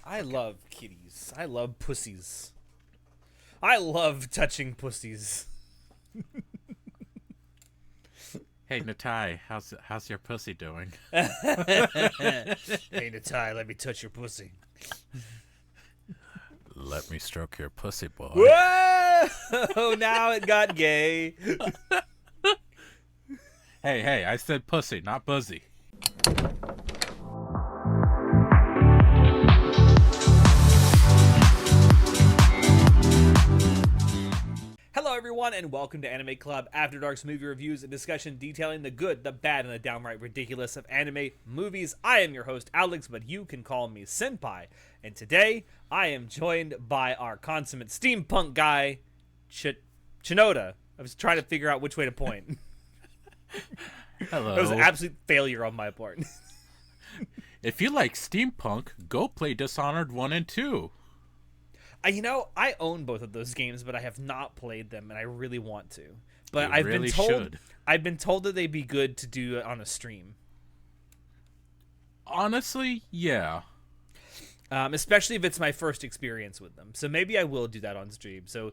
I love kitties. I love pussies. I love touching pussies. Hey, Natai, how's your pussy doing? Hey, Natai, let me touch your pussy. Let me stroke your pussy, boy. Whoa! Now it got gay. Hey, I said pussy, not buzzy. Hello, everyone, and welcome to Anime Club After Dark's movie reviews, a discussion detailing the good, the bad, and the downright ridiculous of anime movies. I am your host, Alex, but you can call me Senpai. And today, I am joined by our consummate steampunk guy, Chinoda. I was trying to figure out which way to point. Hello. It was an absolute failure on my part. If you like steampunk, go play Dishonored 1 and 2. I own both of those games, but I have not played them, and I really want to. But You should. I've been told that they'd be good to do it on a stream. Honestly, yeah. Especially if it's my first experience with them. So maybe I will do that on stream. So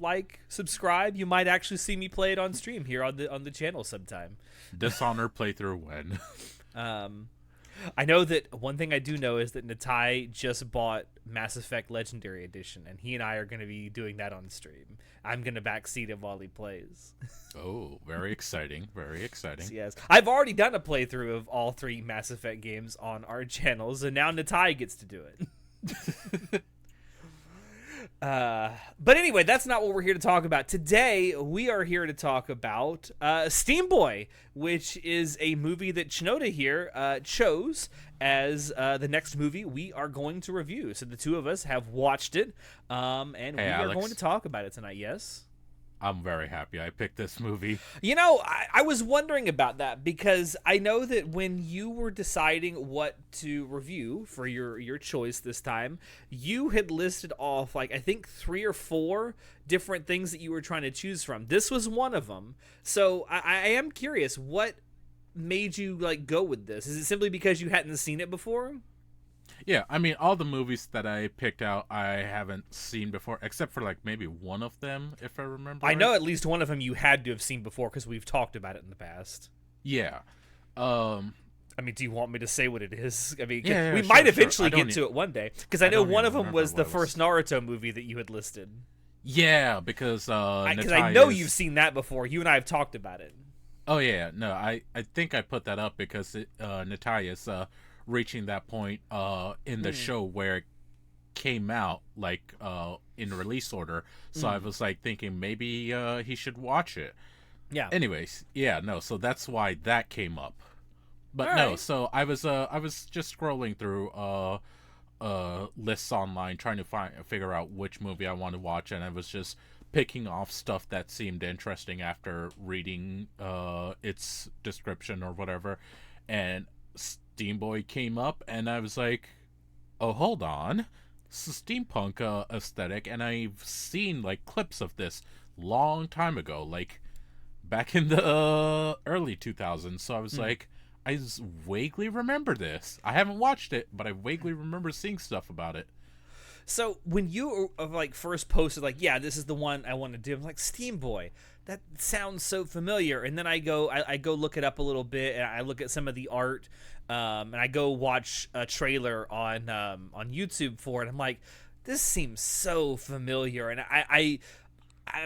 like, subscribe. You might actually see me play it on stream here on the channel sometime. Dishonored playthrough when? I know that one thing I do know is that Natai just bought Mass Effect Legendary Edition, and he and I are going to be doing that on stream. I'm going to backseat him while he plays. Oh, very exciting. Very exciting. Yes. I've already done a playthrough of all three Mass Effect games on our channels, and now Natai gets to do it. But anyway, that's not what we're here to talk about. Today, we are here to talk about Steamboy, which is a movie that Chinoda here chose as the next movie we are going to review. So the two of us have watched it, and we are Alex. going to talk about it tonight, yes? I'm very happy I picked this movie. I was wondering about that because I know that when you were deciding what to review for your choice this time, you had listed off, like, I think 3 or 4 different things that you were trying to choose from. This was one of them. So I am curious, what made you, like, go with this? Is it simply because you hadn't seen it before? Yeah, I mean, all the movies that I picked out, I haven't seen before, except for, like, maybe one of them, if I remember I right. know at least one of them you had to have seen before because we've talked about it in the past. Yeah. I mean, do you want me to say what it is? I mean, Yeah, we sure, might sure. eventually get to it one day. Because I know don't one even of them remember was the what it first Naruto movie that you had listed. Yeah, because Because I know you've seen that before. You and I have talked about it. Oh, yeah. No, I think I put that up because Natalia's reaching that point in the show where it came out, like, in release order. So I was, like, thinking maybe he should watch it. Yeah. Anyways, yeah, no, so that's why that came up. But All no, right. so I was just scrolling through lists online trying to figure out which movie I want to watch, and I was just picking off stuff that seemed interesting after reading its description or whatever, and Steamboy came up, and I was like, oh, hold on, this is steampunk aesthetic, and I've seen, like, clips of this long time ago, like back in the early 2000s. So I was like, I just vaguely remember this. I haven't watched it, but I vaguely remember seeing stuff about it. So when you like first posted, like, yeah, this is the one I want to do, I'm like, Steamboy, that sounds so familiar. And then I go look it up a little bit, and I look at some of the art, and I go watch a trailer on YouTube for it. I'm like, this seems so familiar, and I'm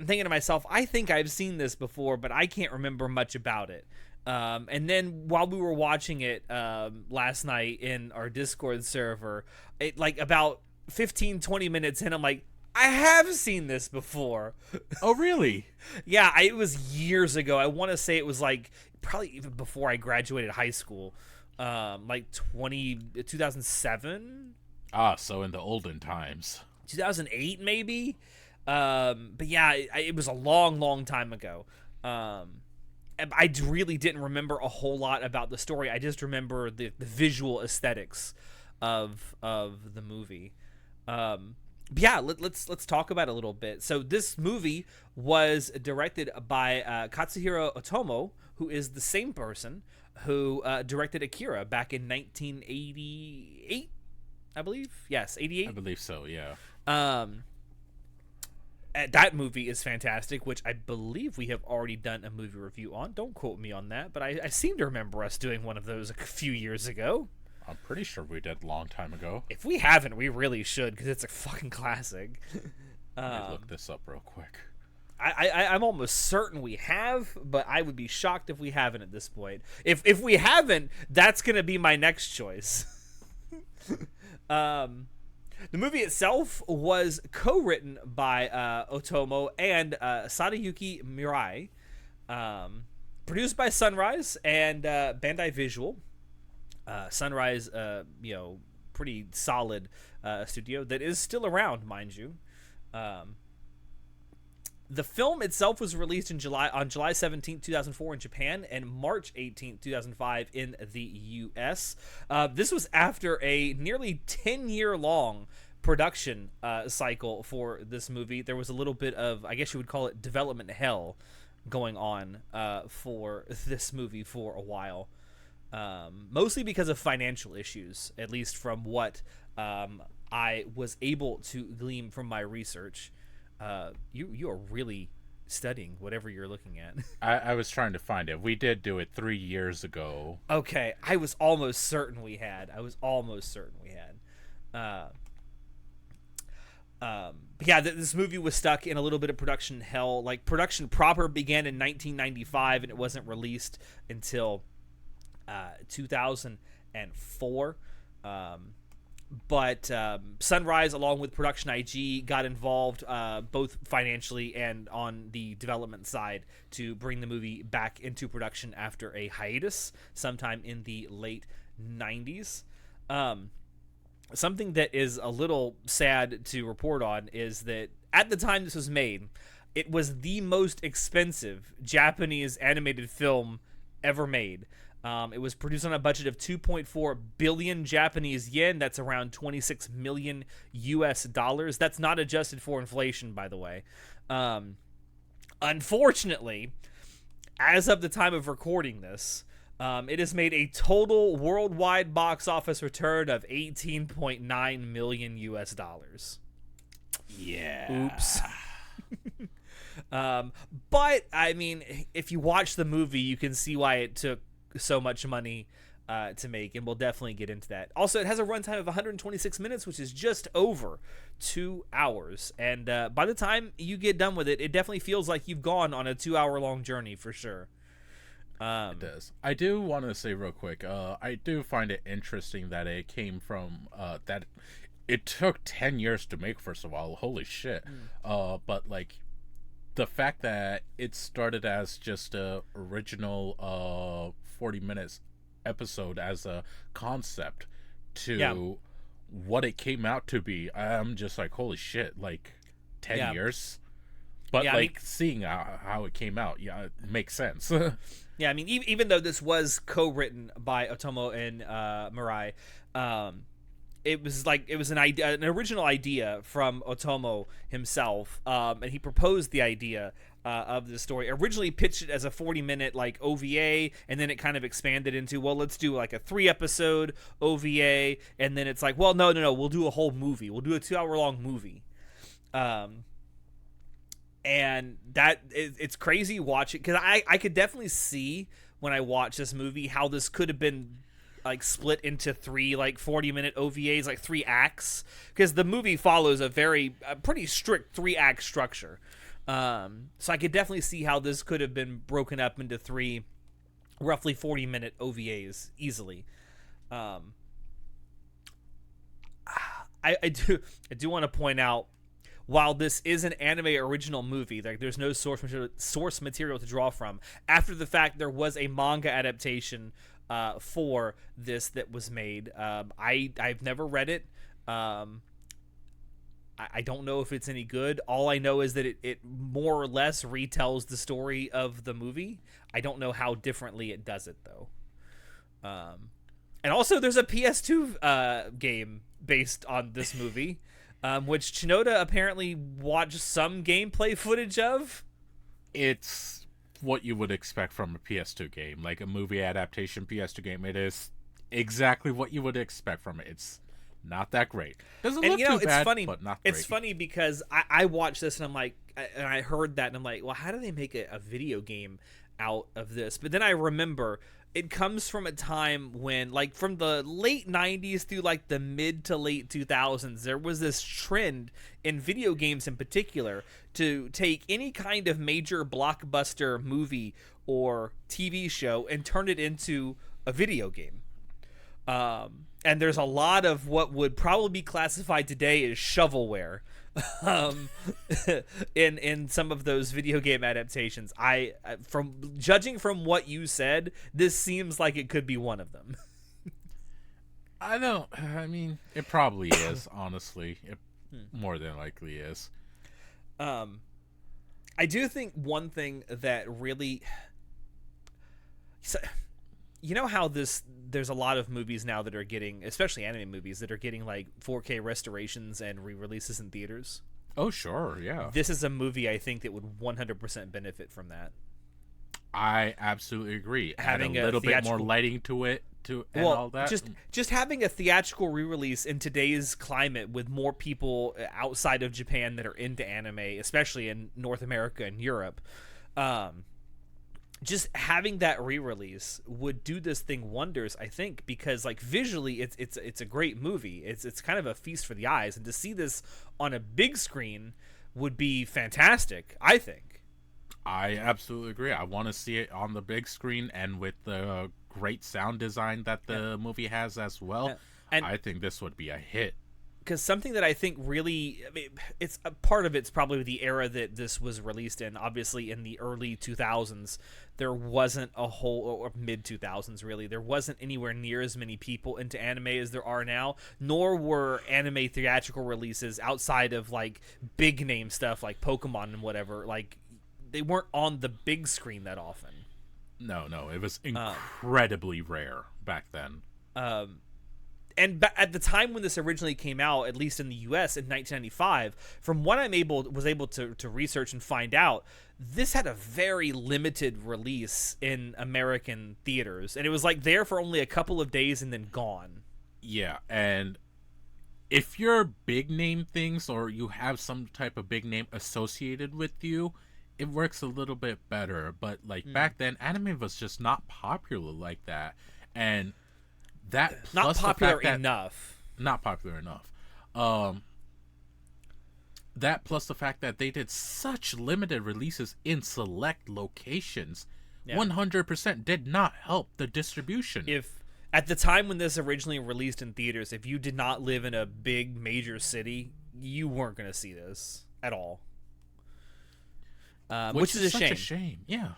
thinking to myself, I think I've seen this before, but I can't remember much about it. And then while we were watching it last night in our Discord server, it, like, about 15-20 minutes in, I'm like, I have seen this before. Oh, really? Yeah, it was years ago. I want to say it was, like, probably even before I graduated high school, like 2007. So in the olden times. 2008 maybe. But yeah, it was a long time ago. I really didn't remember a whole lot about the story. I just remember the visual aesthetics of the movie. But yeah, let's talk about it a little bit. So this movie was directed by Katsuhiro Otomo, who is the same person who directed Akira back in 1988. I believe. Yes, I 88. believe so. Yeah. Um, that movie is fantastic, which I believe we have already done a movie review on. Don't quote me on that, but I seem to remember us doing one of those a few years ago. I'm pretty sure we did a long time ago. If we haven't, we really should, because it's a fucking classic. Let me look this up real quick. I'm almost certain we have, but I would be shocked if we haven't at this point. If we haven't, that's gonna be my next choice. The movie itself was co-written by Otomo and Sadayuki Mirai, produced by Sunrise and Bandai Visual. Sunrise, pretty solid studio that is still around, mind you. The film itself was released on July 17th, 2004 in Japan and March 18th, 2005 in the US. This was after a nearly 10-year-long production cycle for this movie. There was a little bit of, I guess you would call it, development hell going on for this movie for a while. Mostly because of financial issues, at least from what I was able to glean from my research. You are really studying whatever you're looking at. I was trying to find it. We did do it 3 years ago. Okay, I was almost certain we had. But yeah, this movie was stuck in a little bit of production hell. Like, production proper began in 1995, and it wasn't released until 2004. But Sunrise, along with Production IG, got involved both financially and on the development side to bring the movie back into production after a hiatus sometime in the late 90s. Something that is a little sad to report on is that at the time this was made, it was the most expensive Japanese animated film ever made. It was produced on a budget of 2.4 billion Japanese yen. That's around 26 million US dollars. That's not adjusted for inflation, by the way. Unfortunately, as of the time of recording this, it has made a total worldwide box office return of 18.9 million US dollars. Yeah. Oops. But, I mean, if you watch the movie, you can see why it took so much money to make, and we'll definitely get into that. Also, it has a runtime of 126 minutes, which is just over 2 hours, and by the time you get done with it, it definitely feels like you've gone on a 2-hour-long journey for sure. It does. I do want to say real quick, I do find it interesting that it came from that it took 10 years to make, first of all. Holy shit. But like the fact that it started as just a original 40 minutes episode as a concept to what it came out to be, I'm just like, holy shit, like 10 years. But seeing how it came out, it makes sense. Yeah, I mean, even though this was co-written by Otomo and Mirai, it was an original idea from Otomo himself, and he proposed the idea of the story. Originally pitched it as a 40-minute like OVA, and then it kind of expanded into, well, let's do like a 3-episode OVA, and then it's like, well, no, we'll do a whole movie. We'll do a 2-hour-long movie. And it's crazy watching, because I could definitely see when I watch this movie how this could have been like split into 3 like 40-minute OVAs, like 3 acts, because the movie follows a pretty strict 3-act structure. So I could definitely see how this could have been broken up into 3 roughly 40-minute OVAs easily. I do want to point out, while this is an anime original movie, like there's no source material to draw from. After the fact, there was a manga adaptation for this that was made. I've never read it. I don't know if it's any good. All I know is that it more or less retells the story of the movie. I don't know how differently it does it, though. And also, there's a PS2 game based on this movie, which Shinoda apparently watched some gameplay footage of. It's what you would expect from a PS2 game, like a movie adaptation PS2 game. It is exactly what you would expect from it. It's not that great. Doesn't And look you know, too it's bad, funny. but not It's great. funny because I watched this and I'm like, and I heard that and I'm like, well, how do they make a video game out of this? But then I remember it comes from a time when, like, from the late 90s through like the mid to late 2000s, there was this trend in video games in particular to take any kind of major blockbuster movie or TV show and turn it into a video game. And there's a lot of what would probably be classified today as shovelware um, in some of those video game adaptations. From judging from what you said, this seems like it could be one of them. I mean, it probably is, honestly. It more than likely is. I do think one thing that really... So, you know how there's a lot of movies now that are getting, especially anime movies, that are getting like 4K restorations and re-releases in theaters? Oh, sure, yeah. This is a movie I think that would 100% benefit from that. I absolutely agree. Having Add a little bit more lighting to it, and all that. Just having a theatrical re-release in today's climate with more people outside of Japan that are into anime, especially in North America and Europe, just having that re-release would do this thing wonders, I think, because like visually it's a great movie. It's kind of a feast for the eyes, and to see this on a big screen would be fantastic, I think. I absolutely agree. I want to see it on the big screen and with the great sound design that the movie has as well. And I think this would be a hit. Because something that I think really, I mean, it's a part of it's probably the era that this was released in. Obviously, in the early 2000s, there wasn't a whole, or mid 2000s really, there wasn't anywhere near as many people into anime as there are now. Nor were anime theatrical releases outside of like big name stuff like Pokemon and whatever. Like they weren't on the big screen that often. No, it was incredibly rare back then. And at the time when this originally came out, at least in the U.S. in 1995, from what was able to research and find out, this had a very limited release in American theaters, and it was like there for only a couple of days and then gone. Yeah, and if you're big name things or you have some type of big name associated with you, it works a little bit better. But like back then, anime was just not popular like that, and that not popular enough. Not popular enough. That plus the fact that they did such limited releases in select locations, 100% did not help the distribution. If at the time when this originally released in theaters, if you did not live in a big major city, you weren't going to see this at all. Which is such a shame. Yeah.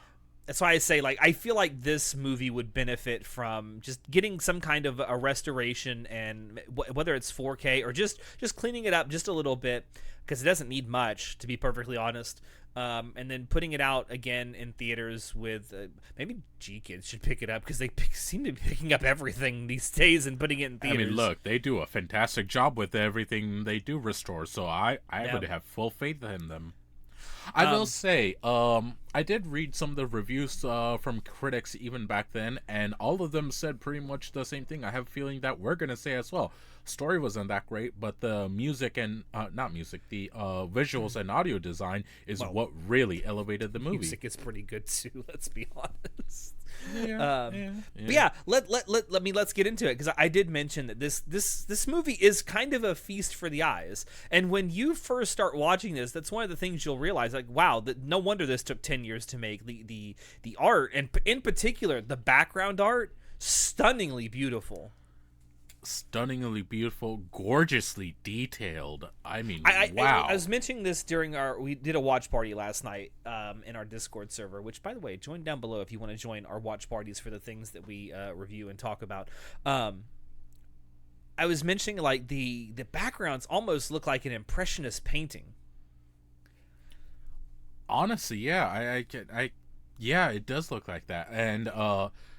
That's why I say, like, I feel like this movie would benefit from just getting some kind of a restoration, and whether it's 4K or just cleaning it up just a little bit, because it doesn't need much, to be perfectly honest. And then putting it out again in theaters with maybe G-Kids should pick it up, because they seem to be picking up everything these days and putting it in theaters. I mean, look, they do a fantastic job with everything they do restore, so I would have full faith in them. I will say, I did read some of the reviews from critics even back then, and all of them said pretty much the same thing. I have a feeling that we're going to say as well. Story wasn't that great, but the music and, the visuals and audio design is what really elevated the movie. Music is pretty good too, let's be honest. Yeah. But yeah, let's get into it, because I did mention that this movie is kind of a feast for the eyes. And when you first start watching this, that's one of the things you'll realize, like, wow, no wonder this took 10 years to make. The art, and in particular the background art, stunningly beautiful. Stunningly beautiful, gorgeously detailed. I mean, wow. I was mentioning this during we did a watch party last night in our Discord server, which, by the way, join down below if you want to join our watch parties for the things that we review and talk about. I was mentioning, like, the backgrounds almost look like an impressionist painting. Honestly, yeah, yeah, it does look like that. And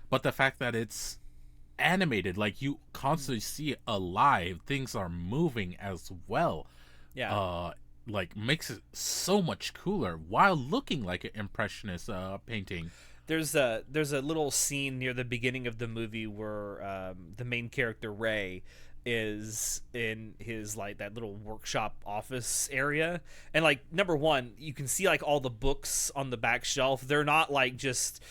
but the fact that it's animated, like, you constantly see it alive, things are moving as well, like, makes it so much cooler while looking like an impressionist painting. There's a little scene near the beginning of the movie where the main character Ray is in his like that little workshop office area, and like number one, you can see like all the books on the back shelf. They're not like just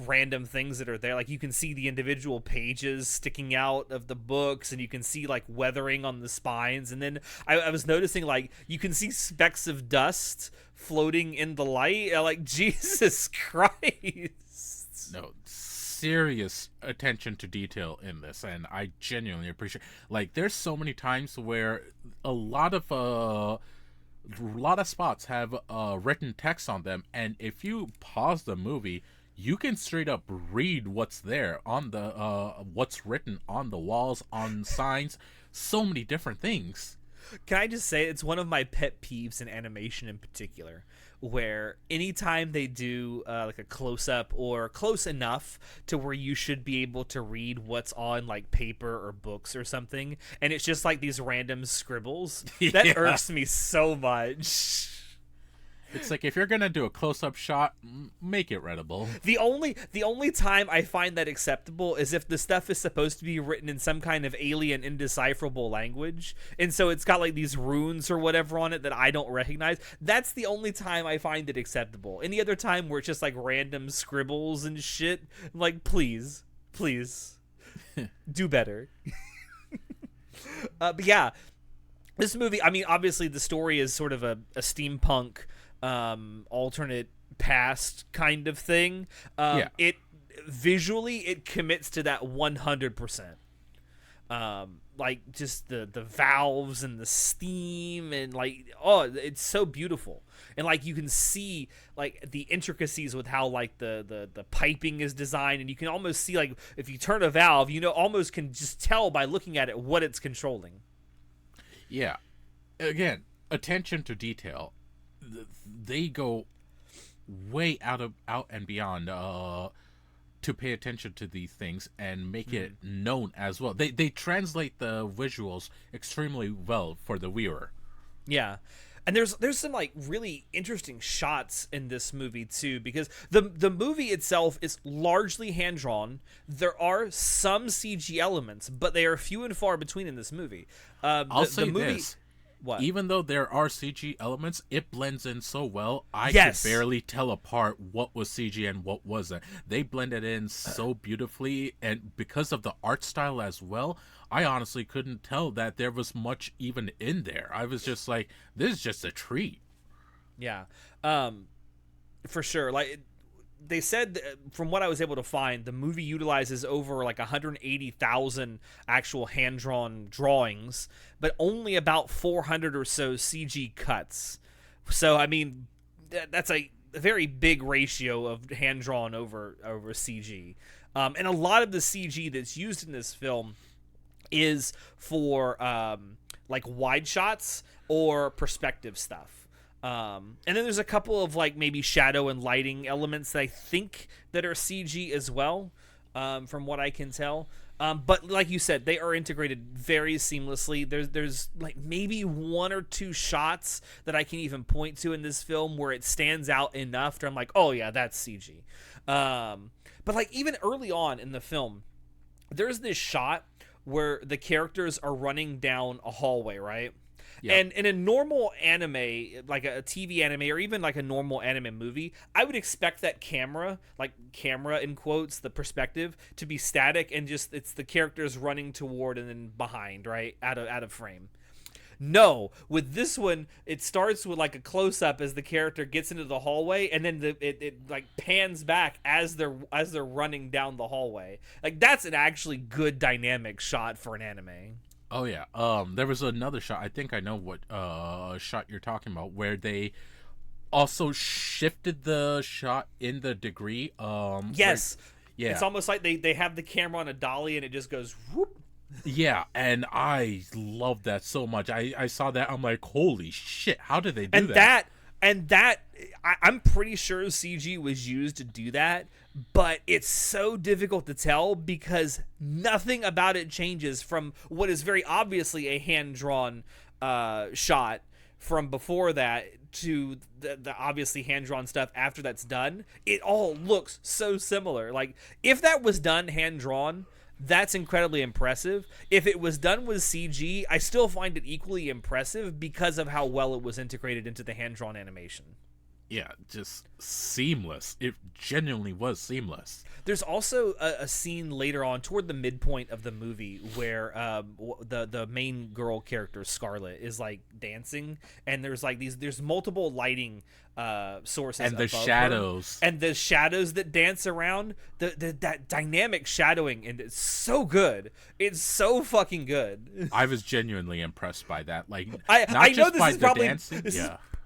random things that are there. Like you can see the individual pages sticking out of the books, and you can see like weathering on the spines. And then I was noticing like you can see specks of dust floating in the light. Like Jesus Christ. No, serious attention to detail in this, and I genuinely appreciate. Like, there's so many times where a lot of spots have written text on them, and if you pause the movie, you can straight up read what's there on the what's written on the walls, on signs, so many different things. Can I just say it's one of my pet peeves in animation in particular, where anytime they do like a close-up or close enough to where you should be able to read what's on like paper or books or something, and it's just like these random scribbles, that irks me so much. It's like, if you're gonna do a close-up shot, make it readable. The only time I find that acceptable is if the stuff is supposed to be written in some kind of alien indecipherable language, and so it's got like these runes or whatever on it that I don't recognize. That's the only time I find it acceptable. Any other time where it's just like random scribbles and shit, like please do better. But yeah, this movie, I mean, obviously the story is sort of a steampunk alternate past kind of thing. It visually, it commits to that 100%. Like just the valves and the steam, and like, oh, it's so beautiful. And like you can see like the intricacies with how like the piping is designed, and you can almost see like if you turn a valve, you know, almost can just tell by looking at it what it's controlling. Yeah, again, attention to detail. They go way out and beyond to pay attention to these things and make it known as well. They translate the visuals extremely well for the viewer. Yeah. And there's some like really interesting shots in this movie too, because the movie itself is largely hand drawn. There are some CG elements, but they are few and far between in this movie. I'll say this. What? Even though there are CG elements, it blends in so well, I could barely tell apart what was CG and what wasn't. They blended in so beautifully, and because of the art style as well, I honestly couldn't tell that there was much even in there. I was just like, this is just a treat. Yeah, for sure. Like, they said, from what I was able to find, the movie utilizes over like 180,000 actual hand-drawn drawings, but only about 400 or so CG cuts. So, I mean, that's a very big ratio of hand-drawn over CG. And a lot of the CG that's used in this film is for like wide shots or perspective stuff. And then there's a couple of like maybe shadow and lighting elements that I think that are CG as well, from what I can tell. But like you said, they are integrated very seamlessly. There's like maybe one or two shots that I can even point to in this film where it stands out enough to I'm like, oh yeah, that's CG. But like even early on in the film, there's this shot where the characters are running down a hallway, right? Yep. And in a normal anime, like a TV anime or even like a normal anime movie, I would expect that camera, like camera in quotes, the perspective, to be static and just it's the characters running toward and then behind, right? Out of frame. No, with this one, it starts with like a close-up as the character gets into the hallway, and then it like pans back as they're running down the hallway. Like that's an actually good dynamic shot for an anime. Oh yeah. There was another shot. I think I know what shot you're talking about, where they also shifted the shot in the degree. Yes. Yeah. It's almost like they have the camera on a dolly and it just goes whoop. Yeah, and I love that so much. I saw that, I'm like, holy shit, how did they do that? I'm pretty sure CG was used to do that, but it's so difficult to tell because nothing about it changes from what is very obviously a hand-drawn shot from before that to the obviously hand-drawn stuff after that's done. It all looks so similar. Like, if that was done hand-drawn, That's incredibly impressive. If it was done with CG, I still find it equally impressive because of how well it was integrated into the hand-drawn animation. Yeah, just seamless. It genuinely was seamless. There's also a scene later on toward the midpoint of the movie where the main girl character Scarlet is like dancing, and there's multiple lighting sources and the above shadows her, and the shadows that dance around that dynamic shadowing, and it's so good. It's so fucking good. I was genuinely impressed by that. Like, I not know just this by is the probably dancing.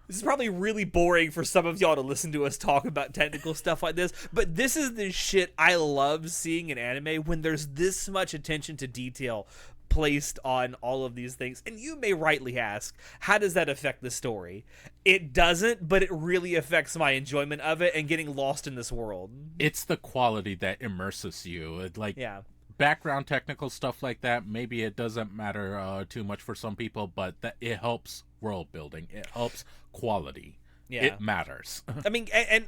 This is probably really boring for some of y'all to listen to us talk about technical stuff like this, but this is the shit I love seeing in anime when there's this much attention to detail placed on all of these things. And you may rightly ask, how does that affect the story? It doesn't, but it really affects my enjoyment of it and getting lost in this world. It's the quality that immerses you. Yeah. Background technical stuff like that, maybe it doesn't matter too much for some people, but it helps world building. It helps quality. Yeah. It matters. I mean, and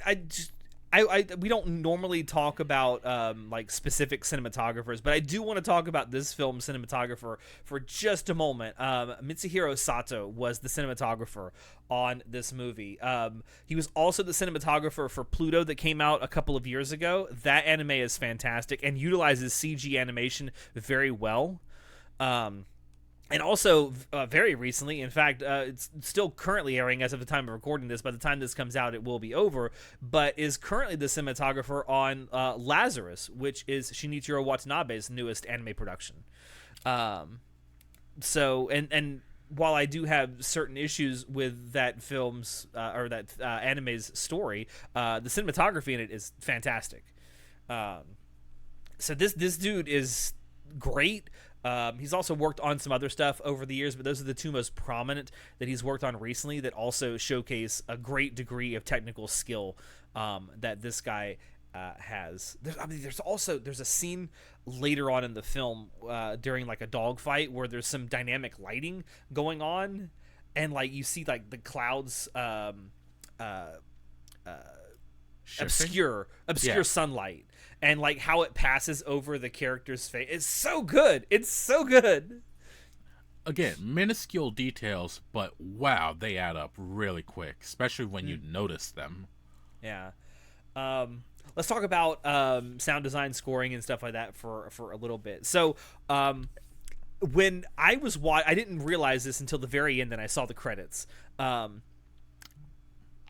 we don't normally talk about like specific cinematographers, but I do want to talk about this film's cinematographer for just a moment. Mitsuhiro Sato was the cinematographer on this movie. He was also the cinematographer for Pluto that came out a couple of years ago. That anime is fantastic and utilizes CG animation very well. And also, very recently, in fact, it's still currently airing as of the time of recording this. By the time this comes out, it will be over. But is currently the cinematographer on Lazarus, which is Shinichiro Watanabe's newest anime production. So, and while I do have certain issues with that film's or that anime's story, the cinematography in it is fantastic. So this dude is great. He's also worked on some other stuff over the years, but those are the two most prominent that he's worked on recently that also showcase a great degree of technical skill that this guy has. There's a scene later on in the film during like a dogfight where there's some dynamic lighting going on, and like you see like the clouds obscure sunlight. And like how it passes over the character's face. It's so good. It's so good. Again, minuscule details, but wow, they add up really quick, especially when you notice them. Yeah. Let's talk about sound design, scoring, and stuff like that for a little bit. So, when I was I didn't realize this until the very end, and I saw the credits.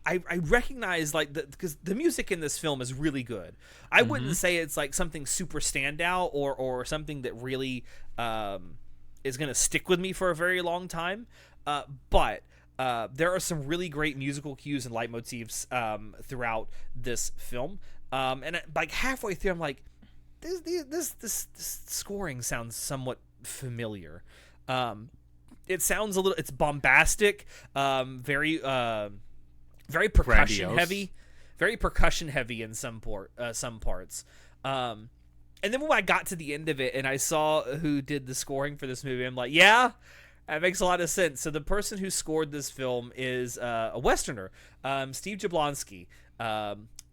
I recognize like because the music in this film is really good. I wouldn't say it's like something super standout or something that really is gonna stick with me for a very long time. But there are some really great musical cues and leitmotifs throughout this film. And like halfway through, I'm like, this scoring sounds somewhat familiar. It sounds it's bombastic, very percussion heavy, in some parts. And then when I got to the end of it and I saw who did the scoring for this movie, I'm like, yeah, that makes a lot of sense. So the person who scored this film is a Westerner, Steve Jablonsky.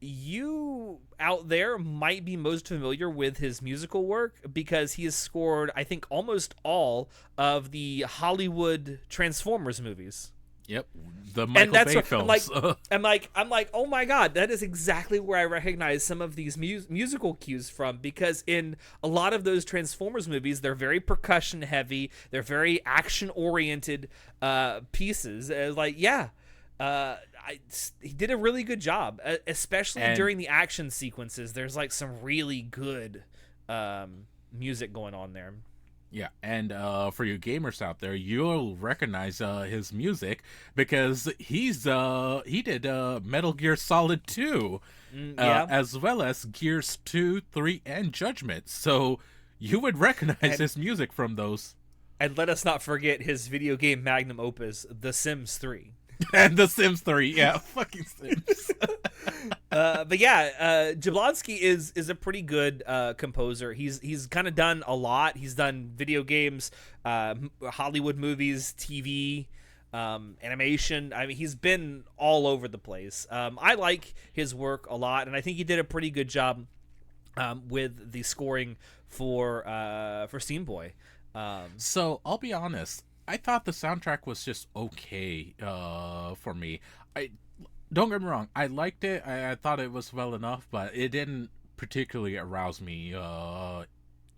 You out there might be most familiar with his musical work because he has scored, I think, almost all of the Hollywood Transformers movies. Yep, the Michael Bay films. I'm like, oh my god, that is exactly where I recognize some of these musical cues from, because in a lot of those Transformers movies, they're very percussion heavy, they're very action oriented pieces. He did a really good job, especially during the action sequences. There's like some really good music going on there. Yeah, and for you gamers out there, you'll recognize his music because he did Metal Gear Solid 2, as well as Gears 2, 3, and Judgment. So you would recognize his music from those. And let us not forget his video game magnum opus, The Sims 3. And The Sims 3, yeah, fucking Sims. But yeah, Jablonsky is a pretty good composer. He's kind of done a lot. He's done video games, Hollywood movies, TV, animation. I mean, he's been all over the place. I like his work a lot, and I think he did a pretty good job with the scoring for Steamboy. So I'll be honest. I thought the soundtrack was just okay for me. I don't get me wrong. I liked it. I thought it was well enough, but it didn't particularly arouse me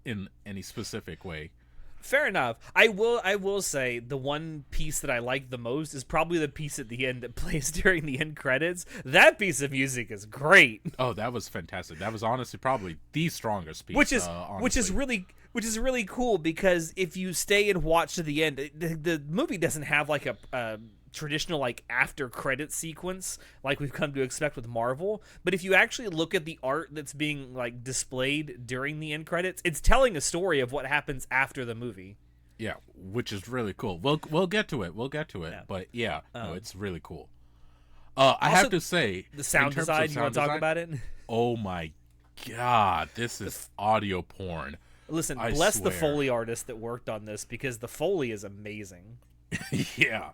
in any specific way. Fair enough. I will say the one piece that I like the most is probably the piece at the end that plays during the end credits. That piece of music is great. Oh, that was fantastic. That was honestly probably the strongest piece. Which is really cool, because if you stay and watch to the end, the movie doesn't have like a traditional like after credit sequence like we've come to expect with Marvel. But if you actually look at the art that's being like displayed during the end credits, it's telling a story of what happens after the movie. Yeah, which is really cool. We'll get to it. Yeah. But yeah, no, it's really cool. Also, I have to say, the sound design. You want to talk about it? Oh my god, this is audio porn. Listen, I bless swear. the Foley artist that worked on this, because the Foley is amazing. Yeah.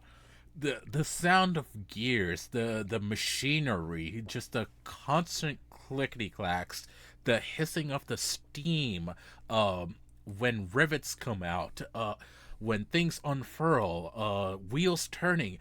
The sound of gears, the machinery, just the constant clickety clacks, the hissing of the steam, when rivets come out, when things unfurl, wheels turning,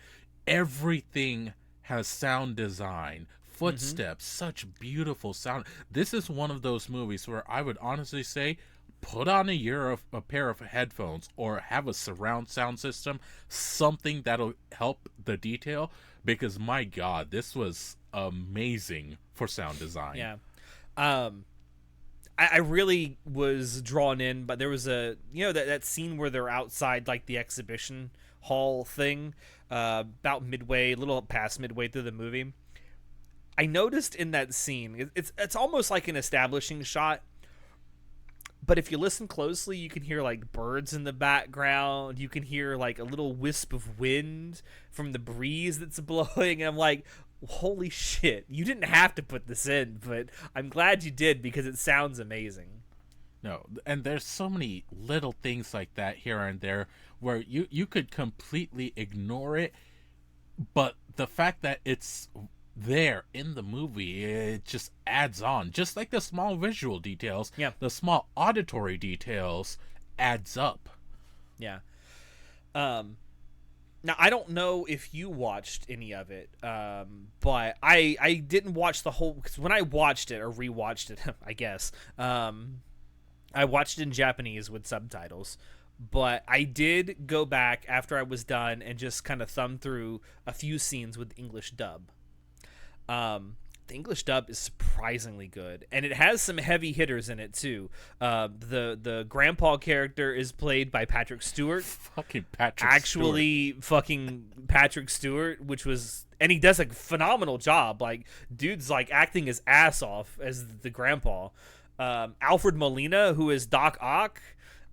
everything has sound design. Footsteps, such beautiful sound. This is one of those movies where I would honestly say, put on a pair of headphones or have a surround sound system, something that'll help the detail, because my god, this was amazing for sound design. Yeah. I really was drawn in, but there was that scene where they're outside like the exhibition hall thing, about midway, a little past midway through the movie. I noticed in that scene, it's almost like an establishing shot, but if you listen closely, you can hear like birds in the background. You can hear like a little wisp of wind from the breeze that's blowing. And I'm like, holy shit, you didn't have to put this in, but I'm glad you did, because it sounds amazing. No, and there's so many little things like that here and there where you could completely ignore it, but the fact that it's there in the movie, it just adds on. Just like the small visual details, Yeah. the small auditory details adds up. Yeah. Now, I don't know if you watched any of it, but I didn't watch the whole, because when I watched it, or rewatched it, I guess, I watched it in Japanese with subtitles, but I did go back after I was done and just kind of thumb through a few scenes with English dub. The English dub is surprisingly good, and it has some heavy hitters in it too. The grandpa character is played by Patrick Stewart. Fucking Patrick Actually, Stewart. fucking Patrick Stewart, and he does a phenomenal job. Like, dude's like acting his ass off as the grandpa. Alfred Molina, who is Doc Ock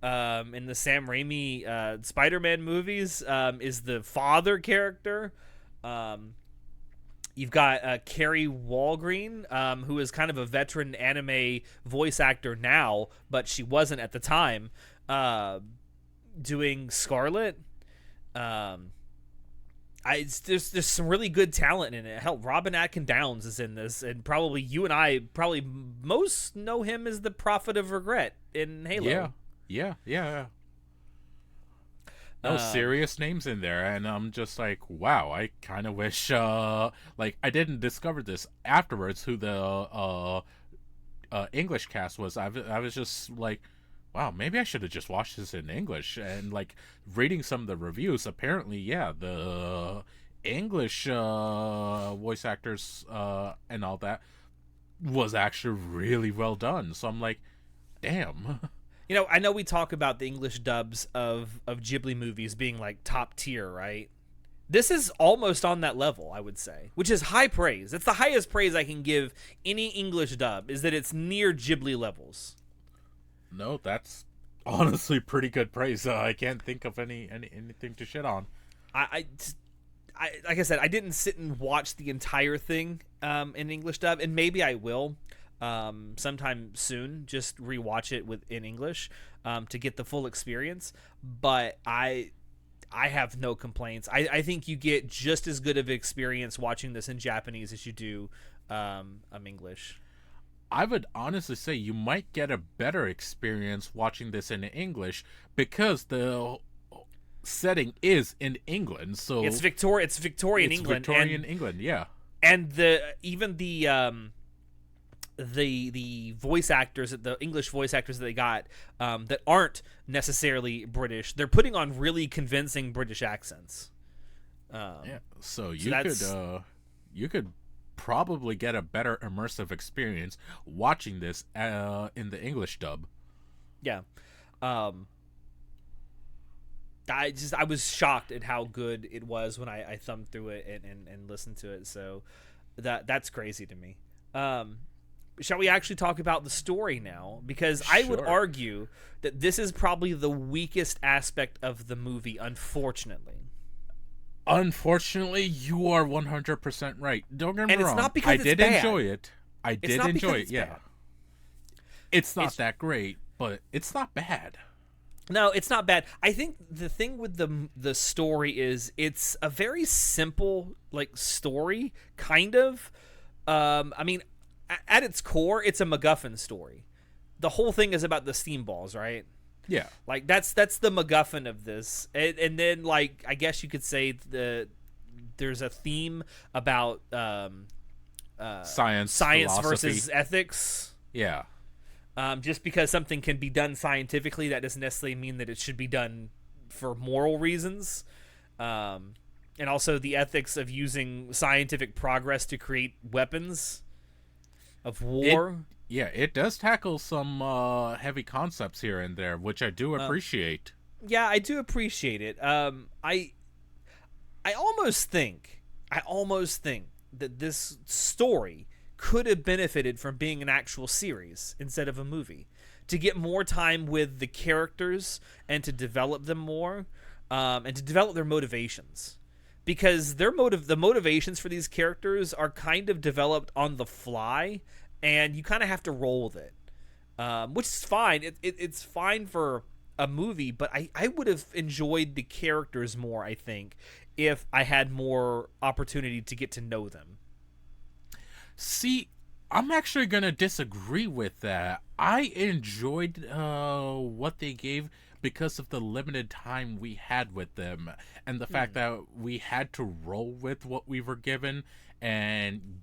in the Sam Raimi Spider-Man movies, is the father character. You've got Carrie Walgreen, who is kind of a veteran anime voice actor now, but she wasn't at the time, doing Scarlet. There's some really good talent in it. Hell, Robin Atkin Downs is in this, and probably you and I most know him as the Prophet of Regret in Halo. Yeah. No serious names in there, and I'm just like, wow, I kind of wish, like, I didn't discover this afterwards who the English cast was. I was just like, wow, maybe I should have just watched this in English. And like reading some of the reviews, apparently, yeah, the English voice actors and all that was actually really well done. So I'm like, damn. You know, I know we talk about the English dubs of Ghibli movies being like top tier, right? This is almost on that level, I would say, which is high praise. It's the highest praise I can give any English dub, is that it's near Ghibli levels. No, that's honestly pretty good praise. I can't think of anything to shit on. I like I said, I didn't sit and watch the entire thing in English dub, and maybe I will sometime soon. Just rewatch it in English to get the full experience. But I have no complaints. I think you get just as good of experience watching this in Japanese as you do English. I would honestly say you might get a better experience watching this in English because the setting is in England. So It's Victorian England. Victorian England, yeah. And the voice actors, the English voice actors that they got, that aren't necessarily British, they're putting on really convincing British accents. Yeah, so you could probably get a better immersive experience watching this in the English dub. Yeah. I was shocked at how good it was when I thumbed through it and listened to it. So that's crazy to me. Shall we actually talk about the story now? Because I would argue that this is probably the weakest aspect of the movie, unfortunately. Unfortunately, you are 100% right. Don't get me wrong. And it's not because I did enjoy it. I did enjoy it, yeah. Bad. It's not that great, but it's not bad. No, it's not bad. I think the thing with the story is it's a very simple story, kind of. I mean, at its core, it's a MacGuffin story. The whole thing is about the steam balls, right? Yeah. That's the MacGuffin of this. And then I guess you could say there's a theme about science versus ethics. Yeah. Just because something can be done scientifically, that doesn't necessarily mean that it should be done for moral reasons. And also the ethics of using scientific progress to create weapons of war. It does tackle some heavy concepts here and there, which I do appreciate. Yeah, I do appreciate it. I almost think that this story could have benefited from being an actual series instead of a movie, to get more time with the characters and to develop them more, and to develop their motivations, because the motivations for these characters are kind of developed on the fly, and you kind of have to roll with it, which is fine. It's fine for a movie, but I would have enjoyed the characters more, I think, if I had more opportunity to get to know them. See, I'm actually going to disagree with that. I enjoyed what they gave because of the limited time we had with them, and the fact that we had to roll with what we were given and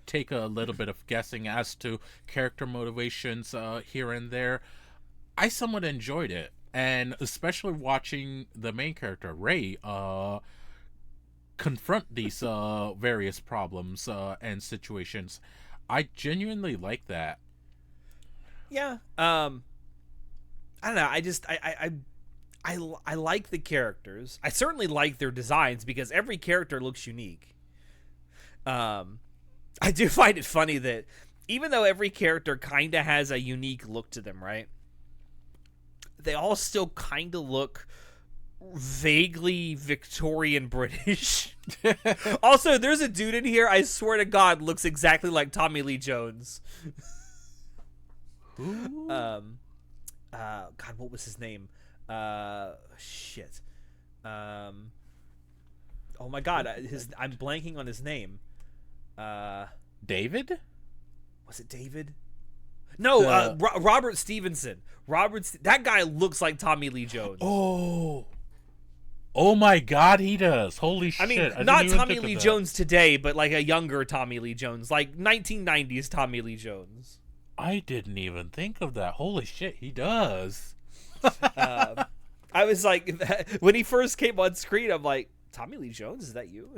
take a little bit of guessing as to character motivations here and there. I somewhat enjoyed it, and especially watching the main character, Ray, confront these various problems and situations. I genuinely like that. Yeah. I don't know. I like the characters. I certainly like their designs because every character looks unique. I do find it funny that even though every character kind of has a unique look to them, right? They all still kind of look vaguely Victorian British. Also, there's a dude in here, I swear to God, looks exactly like Tommy Lee Jones. Who? God, what was his name? Shit. Oh my God, I'm blanking on his name. David? Was it David? No, Robert Stevenson. That guy looks like Tommy Lee Jones. Oh my God, he does. Holy shit. I mean, not Tommy Lee Jones today, but like a younger Tommy Lee Jones, like 1990s Tommy Lee Jones. I didn't even think of that. Holy shit, he does. I was like, when he first came on screen, I'm like, Tommy Lee Jones, is that you?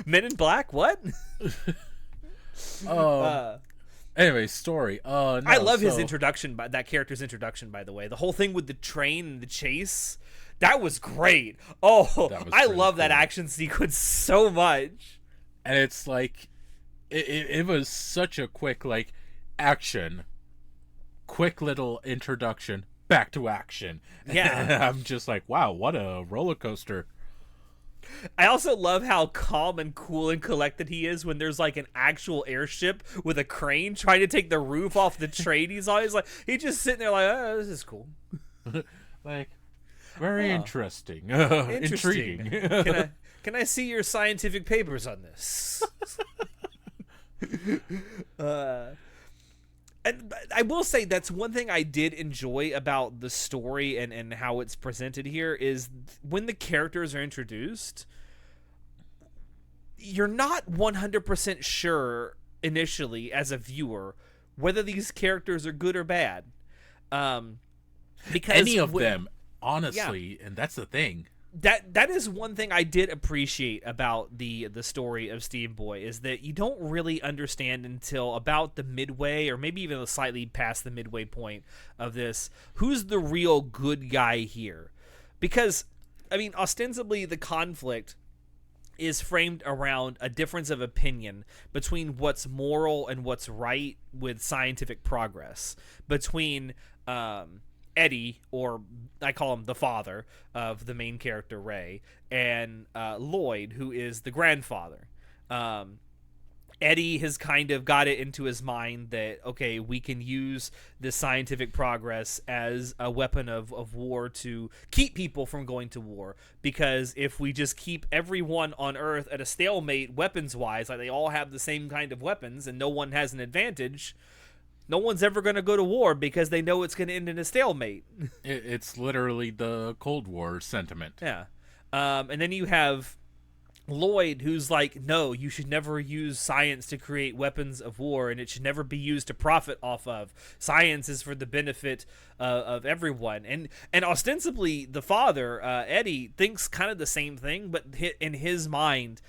Men in Black, what? Anyway, story. No, I love his introduction, that character's introduction, by the way. The whole thing with the train and the chase, that was great. I love that action sequence so much. And it's like, it was such a quick, action, quick little introduction, back to action. Yeah. I'm just like, wow, what a roller coaster. I also love how calm and cool and collected he is when there's like an actual airship with a crane trying to take the roof off the train. He's always like, he's just sitting there like, oh, this is cool. Very interesting. Interesting. Can I see your scientific papers on this? And I will say that's one thing I did enjoy about the story and how it's presented here is when the characters are introduced, you're not 100% sure initially as a viewer whether these characters are good or bad. Because any of them, honestly, and that's the thing. That is one thing I did appreciate about the story of Steamboy is that you don't really understand until about the midway or maybe even slightly past the midway point of this who's the real good guy here. Because, I mean, ostensibly the conflict is framed around a difference of opinion between what's moral and what's right with scientific progress. Between Eddie, or I call him the father of the main character, Ray, and Lloyd, who is the grandfather. Eddie has kind of got it into his mind that, okay, we can use this scientific progress as a weapon of war to keep people from going to war. Because if we just keep everyone on Earth at a stalemate weapons-wise, like they all have the same kind of weapons and no one has an advantage, no one's ever going to go to war because they know it's going to end in a stalemate. It's literally the Cold War sentiment. Yeah. And then you have Lloyd, who's like, no, you should never use science to create weapons of war, and it should never be used to profit off of. Science is for the benefit of everyone. And ostensibly, the father, Eddie, thinks kind of the same thing, but in his mind,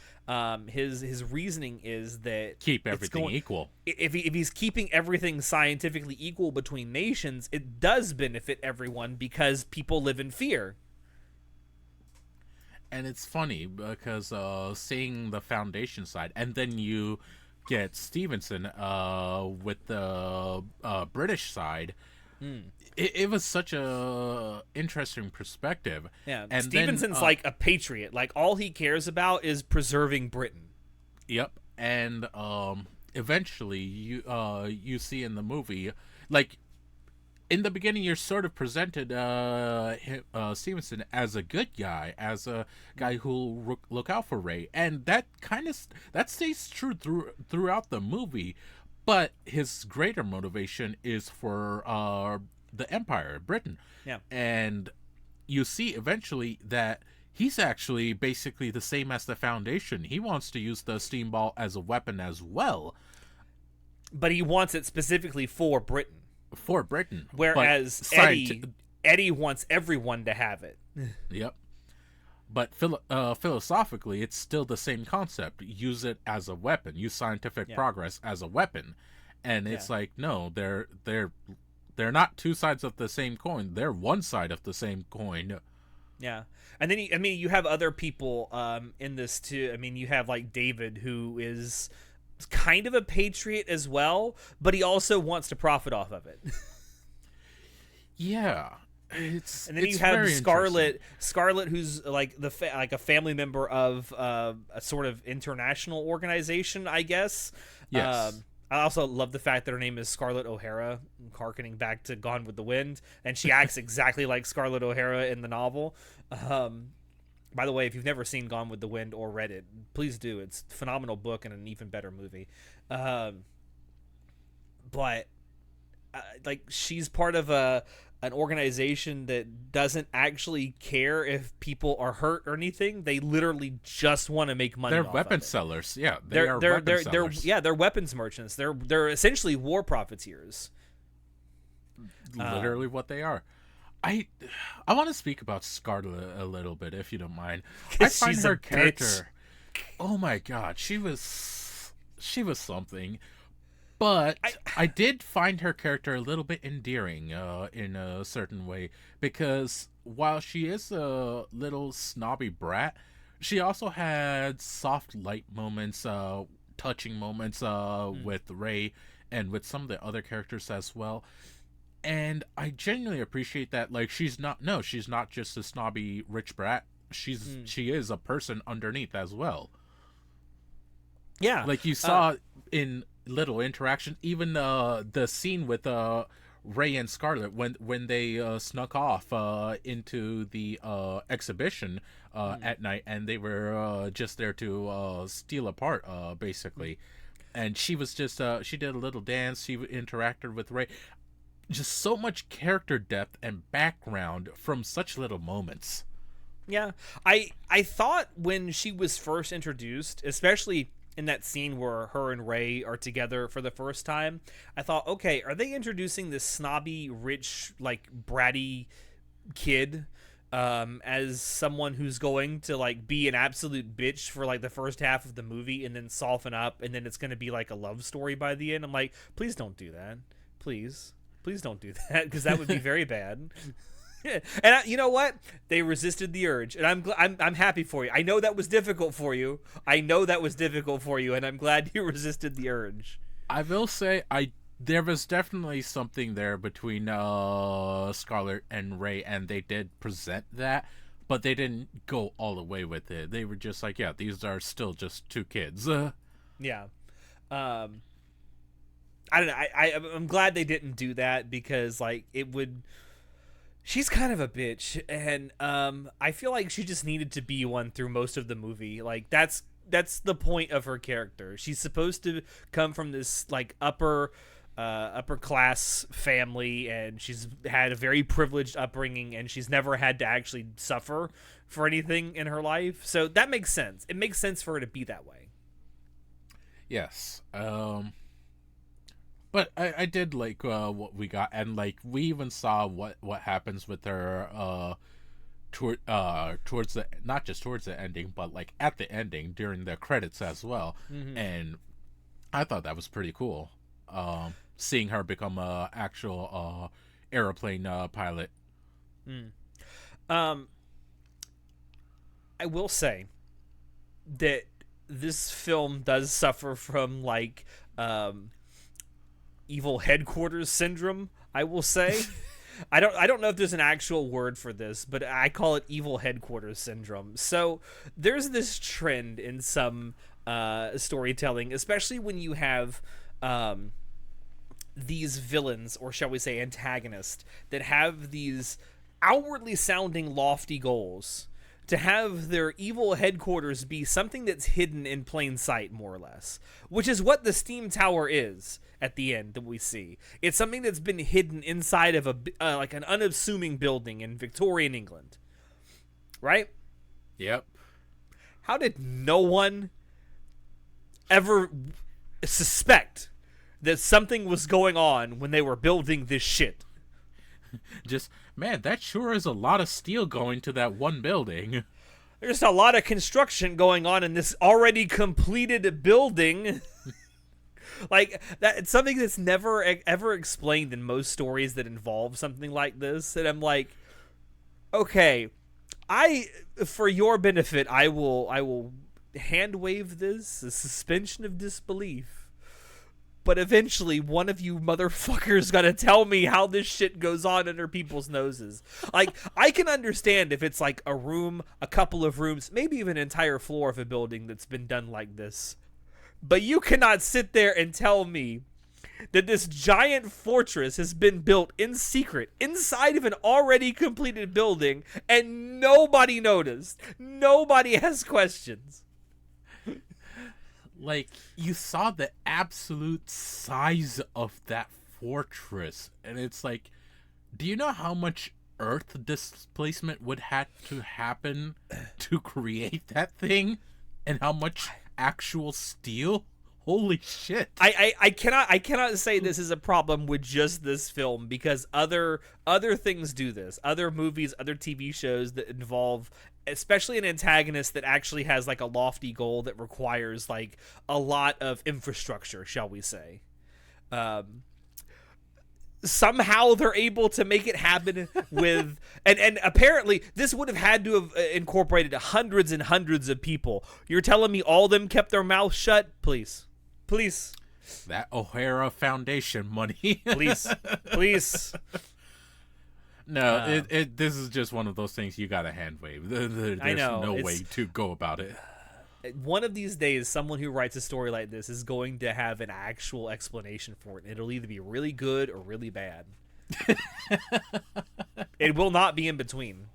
his reasoning is that keep everything equal. If he's keeping everything scientifically equal between nations, it does benefit everyone because people live in fear. And it's funny because seeing the Foundation side, and then you get Stevenson with the British side. It was such a interesting perspective. Yeah, and Stevenson's like a patriot. Like all he cares about is preserving Britain. Yep, and eventually you see in the movie, like in the beginning, you're sort of presented Stevenson as a good guy, as a guy who'll look out for Ray, and that stays true throughout the movie. But his greater motivation is for the Empire, Britain. Yeah. And you see eventually that he's actually basically the same as the Foundation. He wants to use the steamball as a weapon as well. But he wants it specifically for Britain. For Britain. Whereas Eddie wants everyone to have it. Yep. But philosophically, it's still the same concept. Use it as a weapon. Use scientific progress as a weapon. And it's like, no, they're not two sides of the same coin. They're one side of the same coin. Yeah. And then, you have other people in this, too. I mean, you have, like, David, who is kind of a patriot as well, but he also wants to profit off of it. Yeah. And then you have Scarlet, who's like like a family member of a sort of international organization, I guess. Yes. I also love the fact that her name is Scarlett O'Hara, harkening back to Gone with the Wind, and she acts exactly like Scarlett O'Hara in the novel. By the way, if you've never seen Gone with the Wind or read it, please do. It's a phenomenal book and an even better movie. But like she's part of an organization that doesn't actually care if people are hurt or anything. They literally just want to make money. They're off weapon of it. sellers. Yeah, they're weapon sellers. They're weapons merchants. They're essentially war profiteers. Literally what they are. I want to speak about Scarlet a little bit, if you don't mind. I find her character. Bitch. Oh my god, she was something. But I did find her character a little bit endearing in a certain way, because while she is a little snobby brat, she also had soft light moments, touching moments with Ray and with some of the other characters as well. And I genuinely appreciate that. Like, she's not just a snobby rich brat. She is a person underneath as well. Yeah. Like you saw in little interaction, even the scene with Ray and Scarlet when they snuck off into the exhibition at night, and they were just there to steal a part, basically. And she was just she did a little dance. She interacted with Ray. Just so much character depth and background from such little moments. Yeah, I thought when she was first introduced, especially in that scene where her and Ray are together for the first time, I thought, okay, are they introducing this snobby, rich, like bratty kid as someone who's going to like be an absolute bitch for like the first half of the movie and then soften up, and then it's going to be like a love story by the end? I'm like, please don't do that. Please don't do that, because that would be very bad. And you know what? They resisted the urge, and I'm happy for you. I know that was difficult for you. And I'm glad you resisted the urge. I will say, there was definitely something there between Scarlet and Ray, and they did present that, but they didn't go all the way with it. They were just like, yeah, these are still just two kids. Yeah. I don't know. I'm glad they didn't do that, because like it would. She's kind of a bitch, and I feel like she just needed to be one through most of the movie. Like that's the point of her character. She's supposed to come from this like upper class family, and she's had a very privileged upbringing, and she's never had to actually suffer for anything in her life. So that makes sense. It makes sense for her to be that way. Yes. But I did like what we got, and like we even saw what happens with her towards the, not just towards the ending, but like at the ending during the credits as well. Mm-hmm. And I thought that was pretty cool. Seeing her become a actual airplane pilot. I will say that this film does suffer from like evil headquarters syndrome, I will say. I don't know if there's an actual word for this, but I call it evil headquarters syndrome. So there's this trend in some storytelling, especially when you have these villains, or shall we say antagonists, that have these outwardly sounding lofty goals, to have their evil headquarters be something that's hidden in plain sight, more or less, which is what the Steam Tower is at the end that we see. It's something that's been hidden inside of a like an unassuming building in Victorian England, right? Yep. How did no one ever suspect that something was going on when they were building this shit? Just, man, that sure is a lot of steel going to that one building. There's a lot of construction going on in this already completed building. Like, that, it's something that's never ever explained in most stories that involve something like this. And I'm like, okay, for your benefit, I will hand wave this, a suspension of disbelief. But eventually, one of you motherfuckers gotta tell me how this shit goes on under people's noses. Like, I can understand if it's like a room, a couple of rooms, maybe even an entire floor of a building that's been done like this. But you cannot sit there and tell me that this giant fortress has been built in secret inside of an already completed building, and nobody noticed. Nobody has questions. Like, you saw the absolute size of that fortress, and it's like, do you know how much earth displacement would have to happen to create that thing? And how much actual steel? Holy shit. I cannot say this is a problem with just this film, because other things do this. Other movies, other TV shows that involve especially an antagonist that actually has like a lofty goal that requires like a lot of infrastructure, shall we say. Somehow they're able to make it happen with and apparently this would have had to have incorporated hundreds and hundreds of people. You're telling me all of them kept their mouths shut? Please. That O'Hara Foundation money. Please. No, this is just one of those things you gotta hand wave. There's no way to go about it. One of these days, someone who writes a story like this is going to have an actual explanation for it. It'll either be really good or really bad. It will not be in between.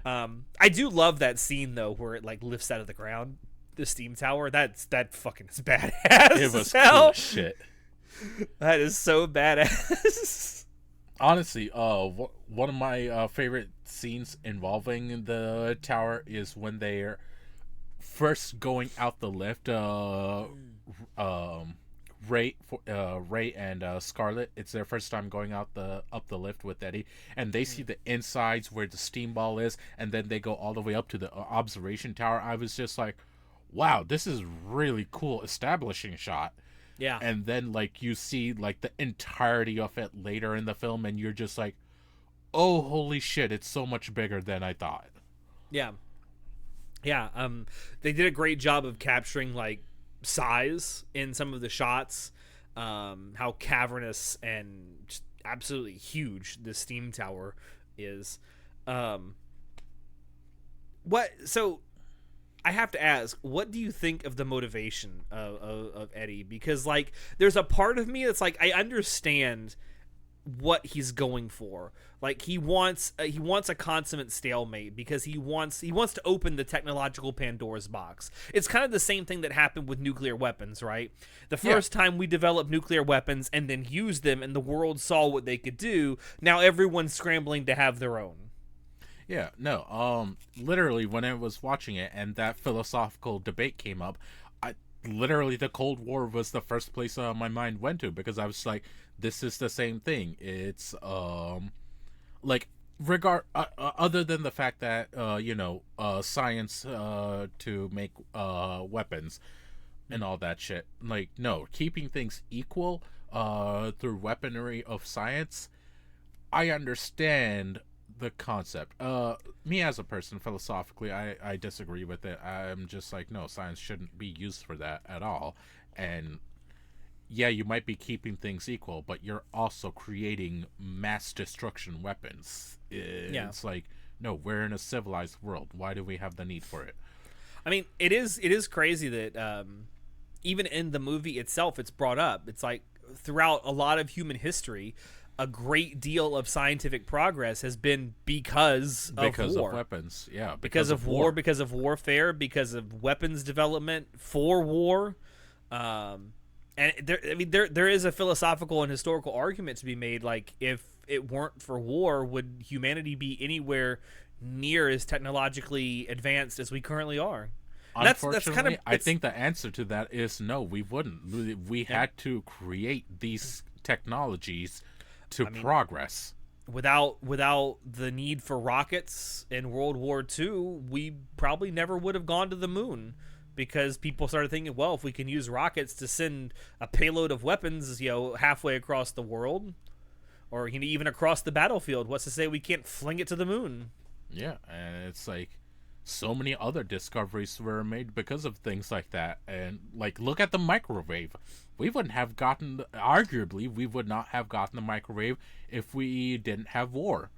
I do love that scene though, where it like lifts out of the ground, the steam tower. That fucking is badass. It was cool as shit. That is so badass. Honestly, one of my favorite scenes involving the tower is when they're first going out the lift. Ray and Scarlet, it's their first time going up the lift with Eddie, and they see the insides where the steam ball is, and then they go all the way up to the observation tower. I was just like, wow, this is really cool establishing shot. Yeah. And then like you see like the entirety of it later in the film, and you're just like, oh, holy shit, it's so much bigger than I thought. Yeah. They did a great job of capturing like size in some of the shots, how cavernous and just absolutely huge the steam tower is. So I have to ask, what do you think of the motivation of Eddie? Because like there's a part of me that's like, I understand what he's going for. Like he wants a consummate stalemate because he wants to open the technological Pandora's box. It's kind of the same thing that happened with nuclear weapons, right? The first time we developed nuclear weapons and then used them and the world saw what they could do, now everyone's scrambling to have their own. Yeah, no, literally when I was watching it and that philosophical debate came up, literally the Cold War was the first place my mind went to, because I was like, this is the same thing. It's like other than the fact that science to make weapons and all that shit, like, no, keeping things equal through weaponry of science, I understand the concept. Me as a person, philosophically, I disagree with it. I'm just like, no, science shouldn't be used for that at all. And yeah, you might be keeping things equal, but you're also creating mass destruction weapons. It's like, no, we're in a civilized world. Why do we have the need for it? I mean, it is crazy that even in the movie itself, it's brought up. It's like throughout a lot of human history, a great deal of scientific progress has been because of war. Of weapons. Yeah, because of war, because of warfare, because of weapons development for war. And there is a philosophical and historical argument to be made. Like, if it weren't for war, would humanity be anywhere near as technologically advanced as we currently are? Unfortunately, I think the answer to that is no, we wouldn't. We had to create these technologies to progress. Without the need for rockets in World War II, we probably never would have gone to the moon, because people started thinking, well, if we can use rockets to send a payload of weapons, halfway across the world, or even across the battlefield, what's to say we can't fling it to the moon? Yeah, and it's like so many other discoveries were made because of things like that. And like, look at the microwave. We would not have gotten the microwave if we didn't have war.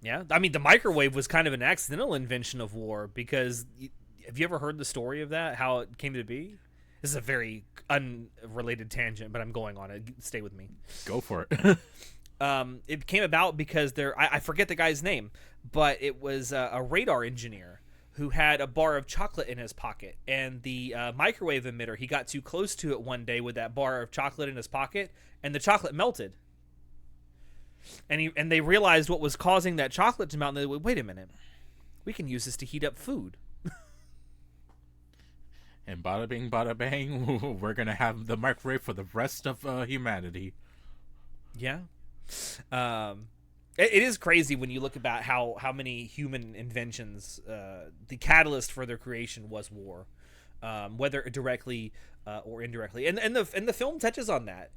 Yeah, I mean, the microwave was kind of an accidental invention of war, because have you ever heard the story of that, how it came to be? This is a very unrelated tangent, but I'm going on it. Stay with me. Go for it. It came about because I forget the guy's name, but it was a radar engineer who had a bar of chocolate in his pocket, and the microwave emitter, he got too close to it one day with that bar of chocolate in his pocket, and the chocolate melted. And they realized what was causing that chocolate to melt, and they went, wait a minute, we can use this to heat up food. And bada bing, bada bang, we're gonna have the microwave for the rest of humanity. Yeah. It is crazy when you look about how many human inventions, the catalyst for their creation was war, whether directly or indirectly, and the film touches on that.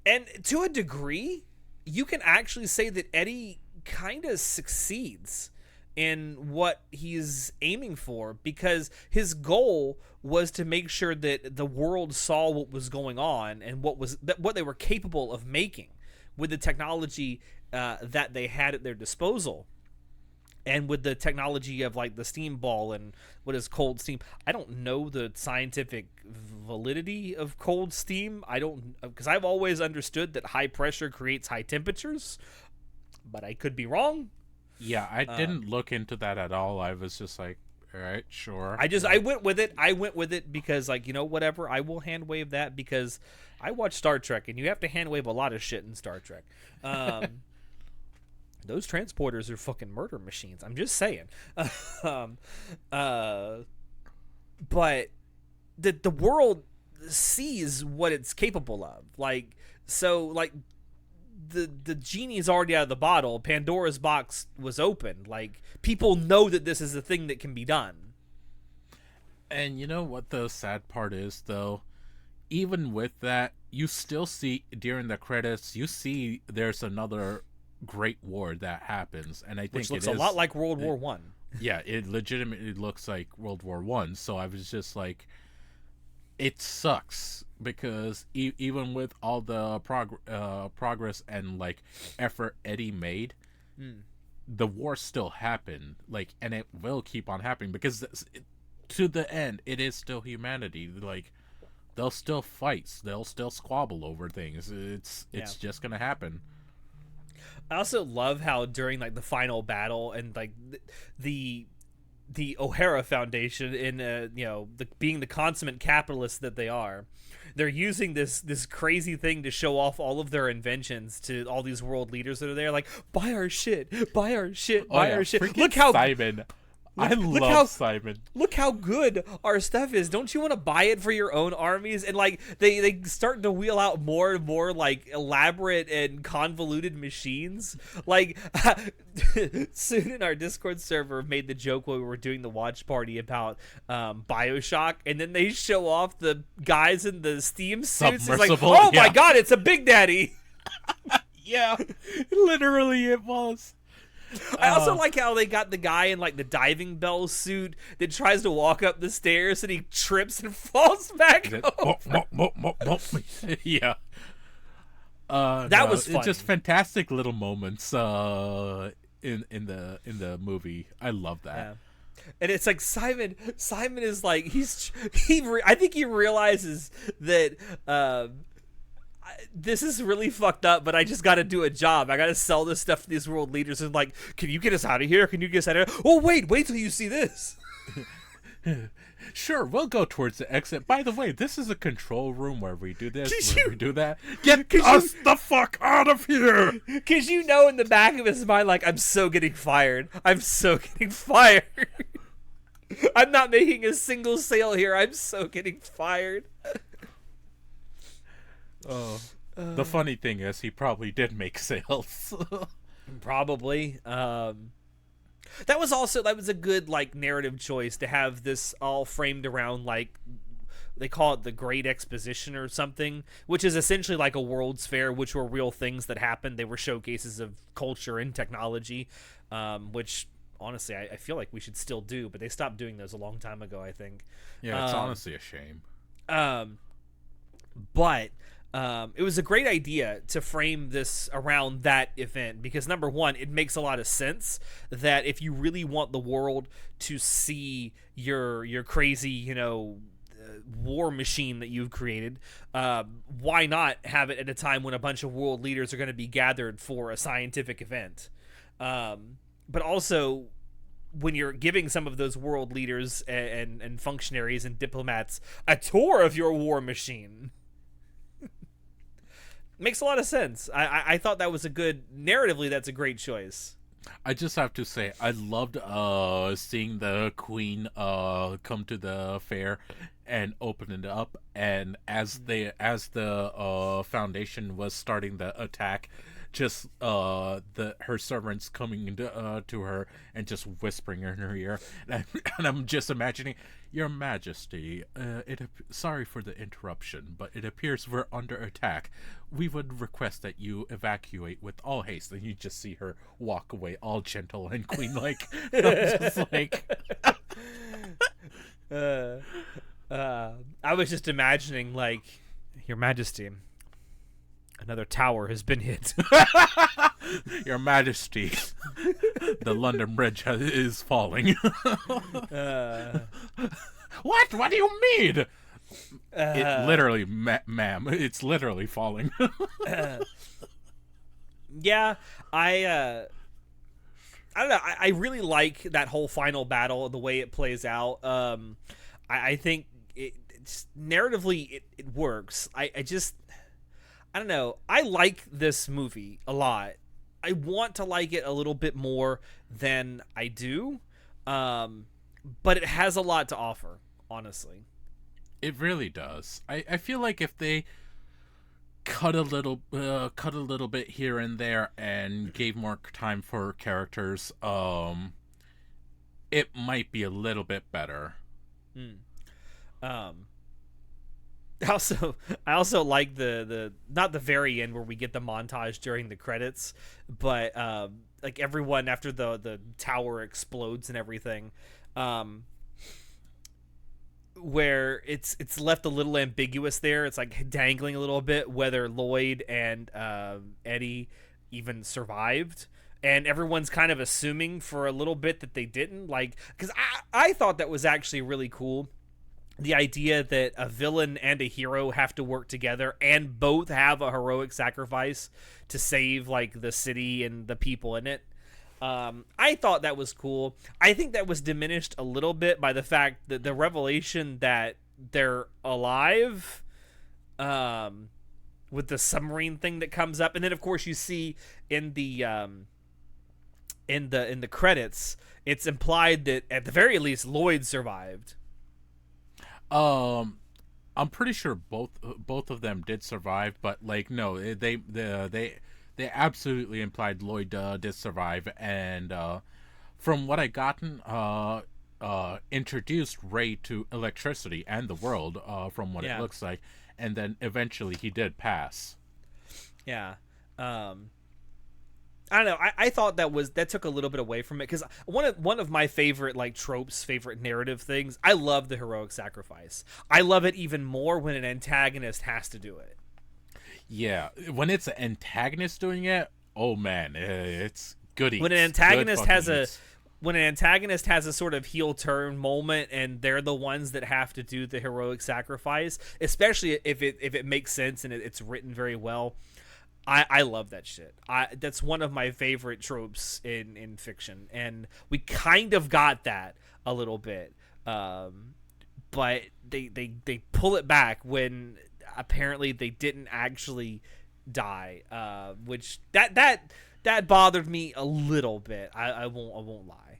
And to a degree, you can actually say that Eddie kind of succeeds in what he's aiming for, because his goal was to make sure that the world saw what was going on and what they were capable of making with the technology that they had at their disposal. And with the technology of like the steam ball and what is cold steam, I don't know the scientific validity of cold steam. I don't, because I've always understood that high pressure creates high temperatures, but I could be wrong. Yeah, I didn't look into that at all. I was just like, all right, sure. I went with it. I went with it because, like, whatever. I will hand wave that because I watch Star Trek, and you have to hand wave a lot of shit in Star Trek. Those transporters are fucking murder machines. I'm just saying. But the world sees what it's capable of. Like, so, like, the genie's already out of the bottle. Pandora's box was opened. Like, people know that this is a thing that can be done. And you know what the sad part is, though? Even with that, you still see, during the credits, you see there's another great war that happens, and I think which looks a lot like World War One. Yeah, it legitimately looks like World War One. So I was just like, it sucks because even with all the progress and like effort Eddie made, the war still happened. Like, and it will keep on happening because to the end, it is still humanity. Like, they'll still fight, they'll still squabble over things. It's just gonna happen. I also love how during like the final battle and like the O'Hara Foundation in being the consummate capitalists that they are, they're using this crazy thing to show off all of their inventions to all these world leaders that are there. Like, buy our shit, buy our shit, buy our shit. Look how Simon. I love Simon. Look how good our stuff is. Don't you want to buy it for your own armies? And like they start to wheel out more and more like elaborate and convoluted machines. Like soon in our Discord server made the joke while we were doing the watch party about BioShock, and then they show off the guys in the steam suits. It's like, oh my god, it's a Big Daddy. Yeah, literally it was. I also like how they got the guy in like the diving bell suit that tries to walk up the stairs and he trips and falls back over. Yeah. That was funny. Just fantastic little moments in the movie. I love that. Yeah. And it's like Simon is like I think he realizes that this is really fucked up, but I just got to do a job. I got to sell this stuff to these world leaders. And like, can you get us out of here? Can you get us out of here? Oh, wait till you see this. Sure, we'll go towards the exit. By the way, this is a control room where we do this, where we do that. Get us the fuck out of here! Because in the back of his mind, like, I'm so getting fired. I'm so getting fired. I'm not making a single sale here. I'm so getting fired. Oh, the funny thing is, he probably did make sales. Probably. That was a good like narrative choice to have this all framed around like they call it the Great Exposition or something, which is essentially like a World's Fair, which were real things that happened. They were showcases of culture and technology, which honestly I feel like we should still do, but they stopped doing those a long time ago, I think. Yeah, it's honestly a shame. But it was a great idea to frame this around that event because, number one, it makes a lot of sense that if you really want the world to see your crazy, war machine that you've created, why not have it at a time when a bunch of world leaders are going to be gathered for a scientific event? But also, when you're giving some of those world leaders and functionaries and diplomats a tour of your war machine... Makes a lot of sense. I thought that was a good narratively. That's a great choice. I just have to say, I loved seeing the Queen come to the fair and open it up, and as the Foundation was starting the attack, just her servants coming into to her and just whispering in her ear, and I'm just imagining, Your Majesty, sorry for the interruption, but it appears we're under attack. We would request that you evacuate with all haste. And you just see her walk away, all gentle and queen-like. I'm just like, I was just imagining, like, Your Majesty, another tower has been hit. Your Majesty, the London Bridge is falling. uh, What do you mean? It uh, literally, ma'am, it's literally falling. yeah, I don't know. I really like that whole final battle, the way it plays out. I think it's narratively it works. I don't know. I like this movie a lot. I want to like it a little bit more than I do, but it has a lot to offer. Honestly, It really does. I feel like if they cut a little bit here and there and gave more time for characters, it might be a little bit better. mm. um, I also like the not the very end where we get the montage during the credits, but like everyone after the tower explodes and everything, um, where it's left a little ambiguous there. It's like dangling a little bit whether Lloyd and Eddie even survived. And everyone's kind of assuming for a little bit that they didn't, like, because I thought that was actually really cool, the idea that a villain and a hero have to work together and both have a heroic sacrifice to save like the city and the people in it. I thought that was cool. I think that was diminished a little bit by the fact that the revelation that they're alive, with the submarine thing that comes up, and then of course you see in the in the credits, it's implied that at the very least Lloyd survived. Um, I'm pretty sure both of them did survive, but like no, they absolutely implied Lloyd did survive, and from what I gotten, introduced Ray to electricity and the world, from what it Yeah. looks like, and then eventually he did pass. Yeah. I don't know. I thought that took a little bit away from it, because one of my favorite like tropes, favorite narrative things. I love the heroic sacrifice. I love it even more when an antagonist has to do it. Yeah, when it's an antagonist doing it, oh man, it's good eats. When an Good antagonist fucking has a eats. when an antagonist has a sort of heel turn moment and they're the ones that have to do the heroic sacrifice, especially if it makes sense and it's written very well. I love that shit. That's one of my favorite tropes in fiction, and we kind of got that a little bit, but they pull it back when apparently they didn't actually die, which that bothered me a little bit. I won't lie.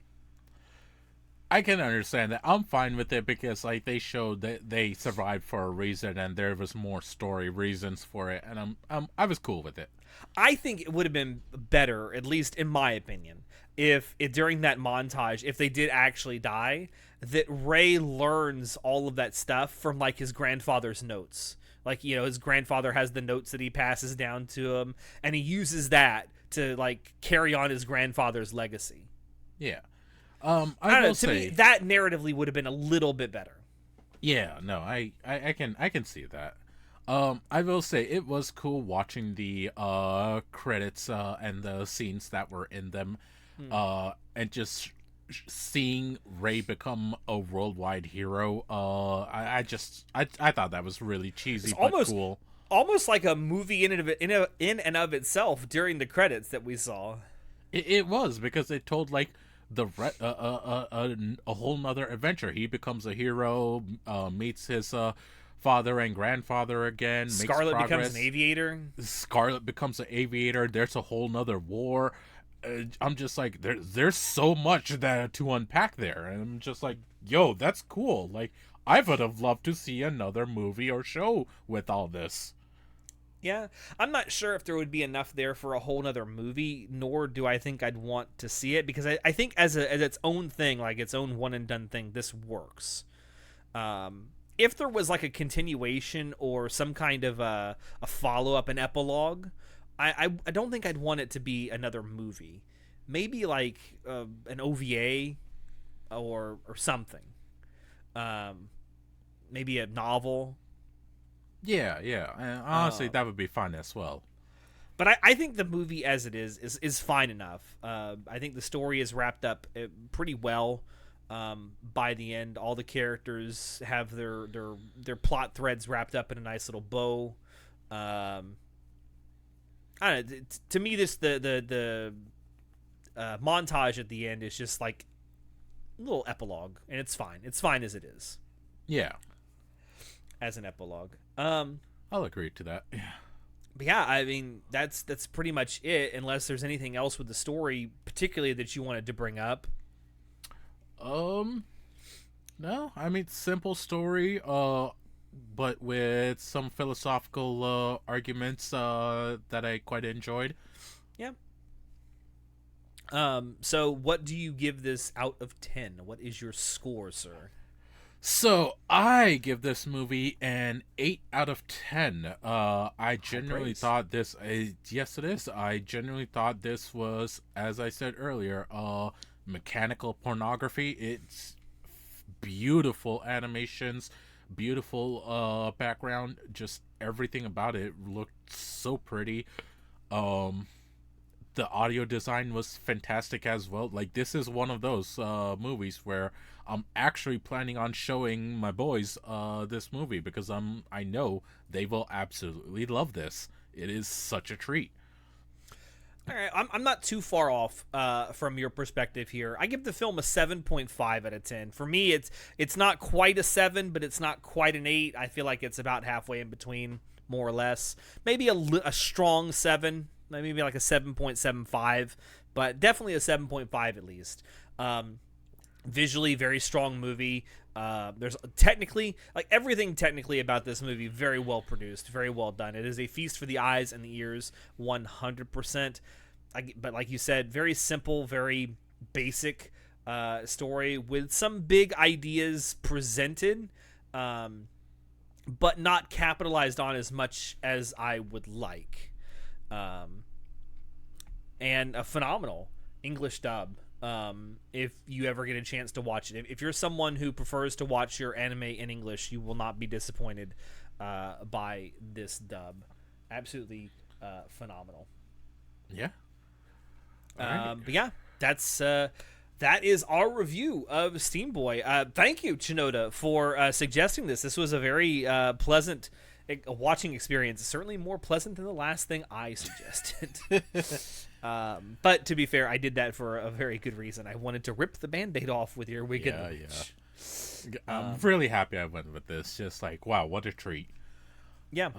I can understand that. I'm fine with it because like they showed that they survived for a reason, and there was more story reasons for it, and I was cool with it. I think it would have been better, at least in my opinion, if during that montage, if they did actually die, that Ray learns all of that stuff from like his grandfather's notes. Like, his grandfather has the notes that he passes down to him, and he uses that to like carry on his grandfather's legacy. Yeah. I I don't know. will To me, say, that narratively would have been a little bit better. yeah, no, I can see that. I will say it was cool watching the credits and the scenes that were in them, and just seeing Ray become a worldwide hero. I thought that was really cheesy It's but cool. almost like a movie in and of itself during the credits that we saw. It was because it told like a whole nother adventure. He becomes a hero, meets his father and grandfather again, makes Scarlet becomes progress. an aviator. Scarlet becomes an aviator. There's a whole nother war. I'm just like there's so much that to unpack there, and I'm just like, yo, that's cool. Like I would have loved to see another movie or show with all this. Yeah, I'm not sure if there would be enough there for a whole nother movie, nor do I think I'd want to see it, because I think as its own thing, like its own one and done thing, this works. If there was like a continuation or some kind of a follow up, an epilogue, I don't think I'd want it to be another movie. Maybe like an OVA or something. Maybe a novel. Yeah, and honestly, that would be fun as well. But I think the movie as it is fine enough. I think the story is wrapped up pretty well. By the end, all the characters have their plot threads wrapped up in a nice little bow. I don't know. To me, the montage at the end is just like a little epilogue, and it's fine. It's fine as it is. Yeah, as an epilogue. I'll agree to that. Yeah. But yeah, I mean that's pretty much it. Unless there's anything else with the story, particularly that you wanted to bring up. No, I mean simple story. But with some philosophical arguments that I quite enjoyed. Yeah. So what do you give this out of 10? What is your score, sir? So I give this movie an 8 out of 10. I genuinely thought this. Yes, it is. I genuinely thought this was, as I said earlier, mechanical pornography. It's beautiful animations, beautiful background. Just everything about it looked so pretty. The audio design was fantastic as well. Like, this is one of those movies where I'm actually planning on showing my boys this movie because I know they will absolutely love this. It is such a treat. All right, I'm not too far off from your perspective here. I give the film a 7.5 out of 10. For me, it's not quite a 7, but it's not quite an 8. I feel like it's about halfway in between, more or less. Maybe a strong 7. Maybe like a 7.75, but definitely a 7.5 at least. Visually, very strong movie. There's technically, like everything technically about this movie, very well produced, very well done. It is a feast for the eyes and the ears, 100%. But like you said, very simple, very basic story with some big ideas presented, but not capitalized on as much as I would like. And a phenomenal English dub. If you ever get a chance to watch it, if you're someone who prefers to watch your anime in English, you will not be disappointed by this dub. Absolutely phenomenal. Yeah. But yeah, that is our review of Steamboy. Thank you, Chinoda, for suggesting this. This was a very pleasant watching experience. Certainly more pleasant than the last thing I suggested. But to be fair, I did that for a very good reason. I wanted to rip the Band-Aid off with your Wicked. Yeah. I'm really happy I went with this. Just like, wow, what a treat. Yeah.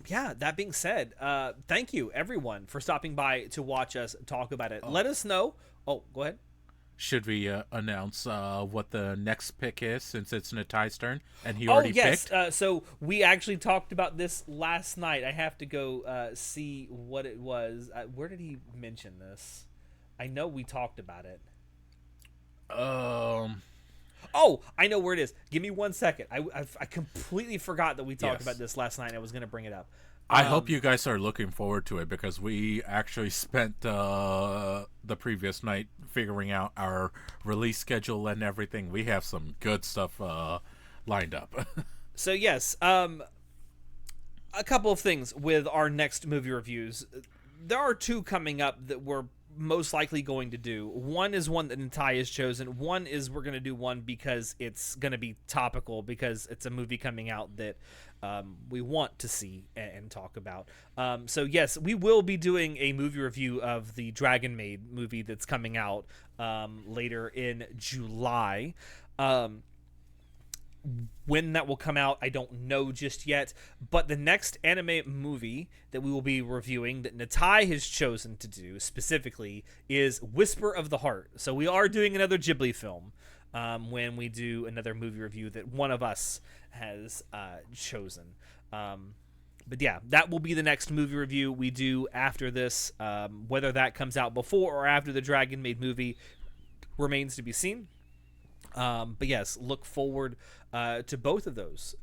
Yeah, that being said, thank you, everyone, for stopping by to watch us talk about it. Let us know. Oh, go ahead. Should we announce what the next pick is, since it's Natai's turn and he already picked? So we actually talked about this last night. I have to go see what it was. Where did he mention this? I know we talked about it. Oh, I know where it is. Give me 1 second. I completely forgot that we talked about this last night. And I was going to bring it up. I hope you guys are looking forward to it, because we actually spent the previous night figuring out our release schedule and everything. We have some good stuff lined up. So yes, a couple of things with our next movie reviews. There are two coming up that we're most likely going to do. One is one that Natai has chosen. One is we're going to do one because it's going to be topical, because it's a movie coming out that we want to see and talk about. So yes, we will be doing a movie review of the Dragon Maid movie that's coming out later in July. When that will come out, I don't know just yet. But the next anime movie that we will be reviewing, that Natai has chosen to do specifically, is Whisper of the Heart. So we are doing another Ghibli film when we do another movie review that one of us has chosen. But yeah, that will be the next movie review we do after this. Whether that comes out before or after the Dragon Maid movie remains to be seen. But yes, look forward to both of those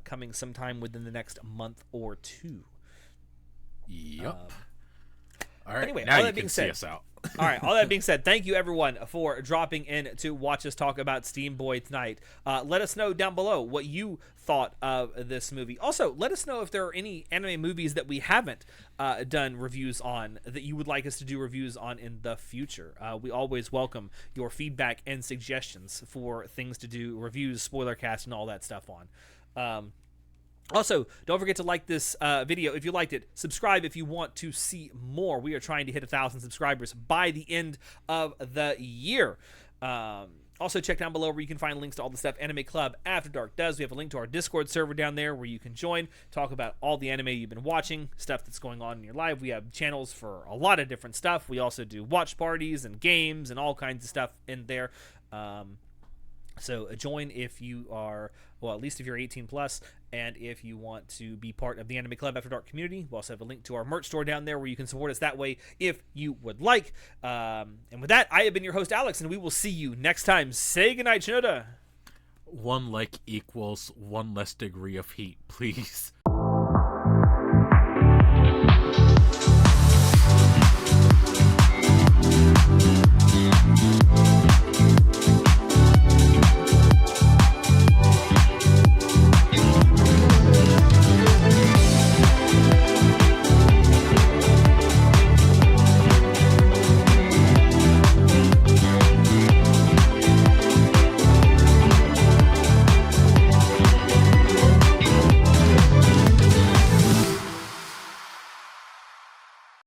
coming sometime within the next month or two. Yep. All right, Anyway, now all you that being can see said, us out. all right, all that being said, thank you everyone for dropping in to watch us talk about Steamboy tonight. Let us know down below what you thought of this movie. Also, let us know if there are any anime movies that we haven't done reviews on that you would like us to do reviews on in the future. We always welcome your feedback and suggestions for things to do, reviews, spoiler cast, and all that stuff on. Also, don't forget to like this video if you liked it. Subscribe if you want to see more. We are trying to hit 1,000 subscribers by the end of the year. Also, check down below where you can find links to all the stuff Anime Club After Dark does. We have a link to our Discord server down there where you can join, talk about all the anime you've been watching, stuff that's going on in your life. We have channels for a lot of different stuff. We also do watch parties and games and all kinds of stuff in there. So join if you are, well, at least if you're 18 plus, and if you want to be part of the Anime Club After Dark community. We also have a link to our merch store down there where you can support us that way if you would like. And with that, I have been your host, Alex, and we will see you next time. Say goodnight, Shinoda. One like equals one less degree of heat, please.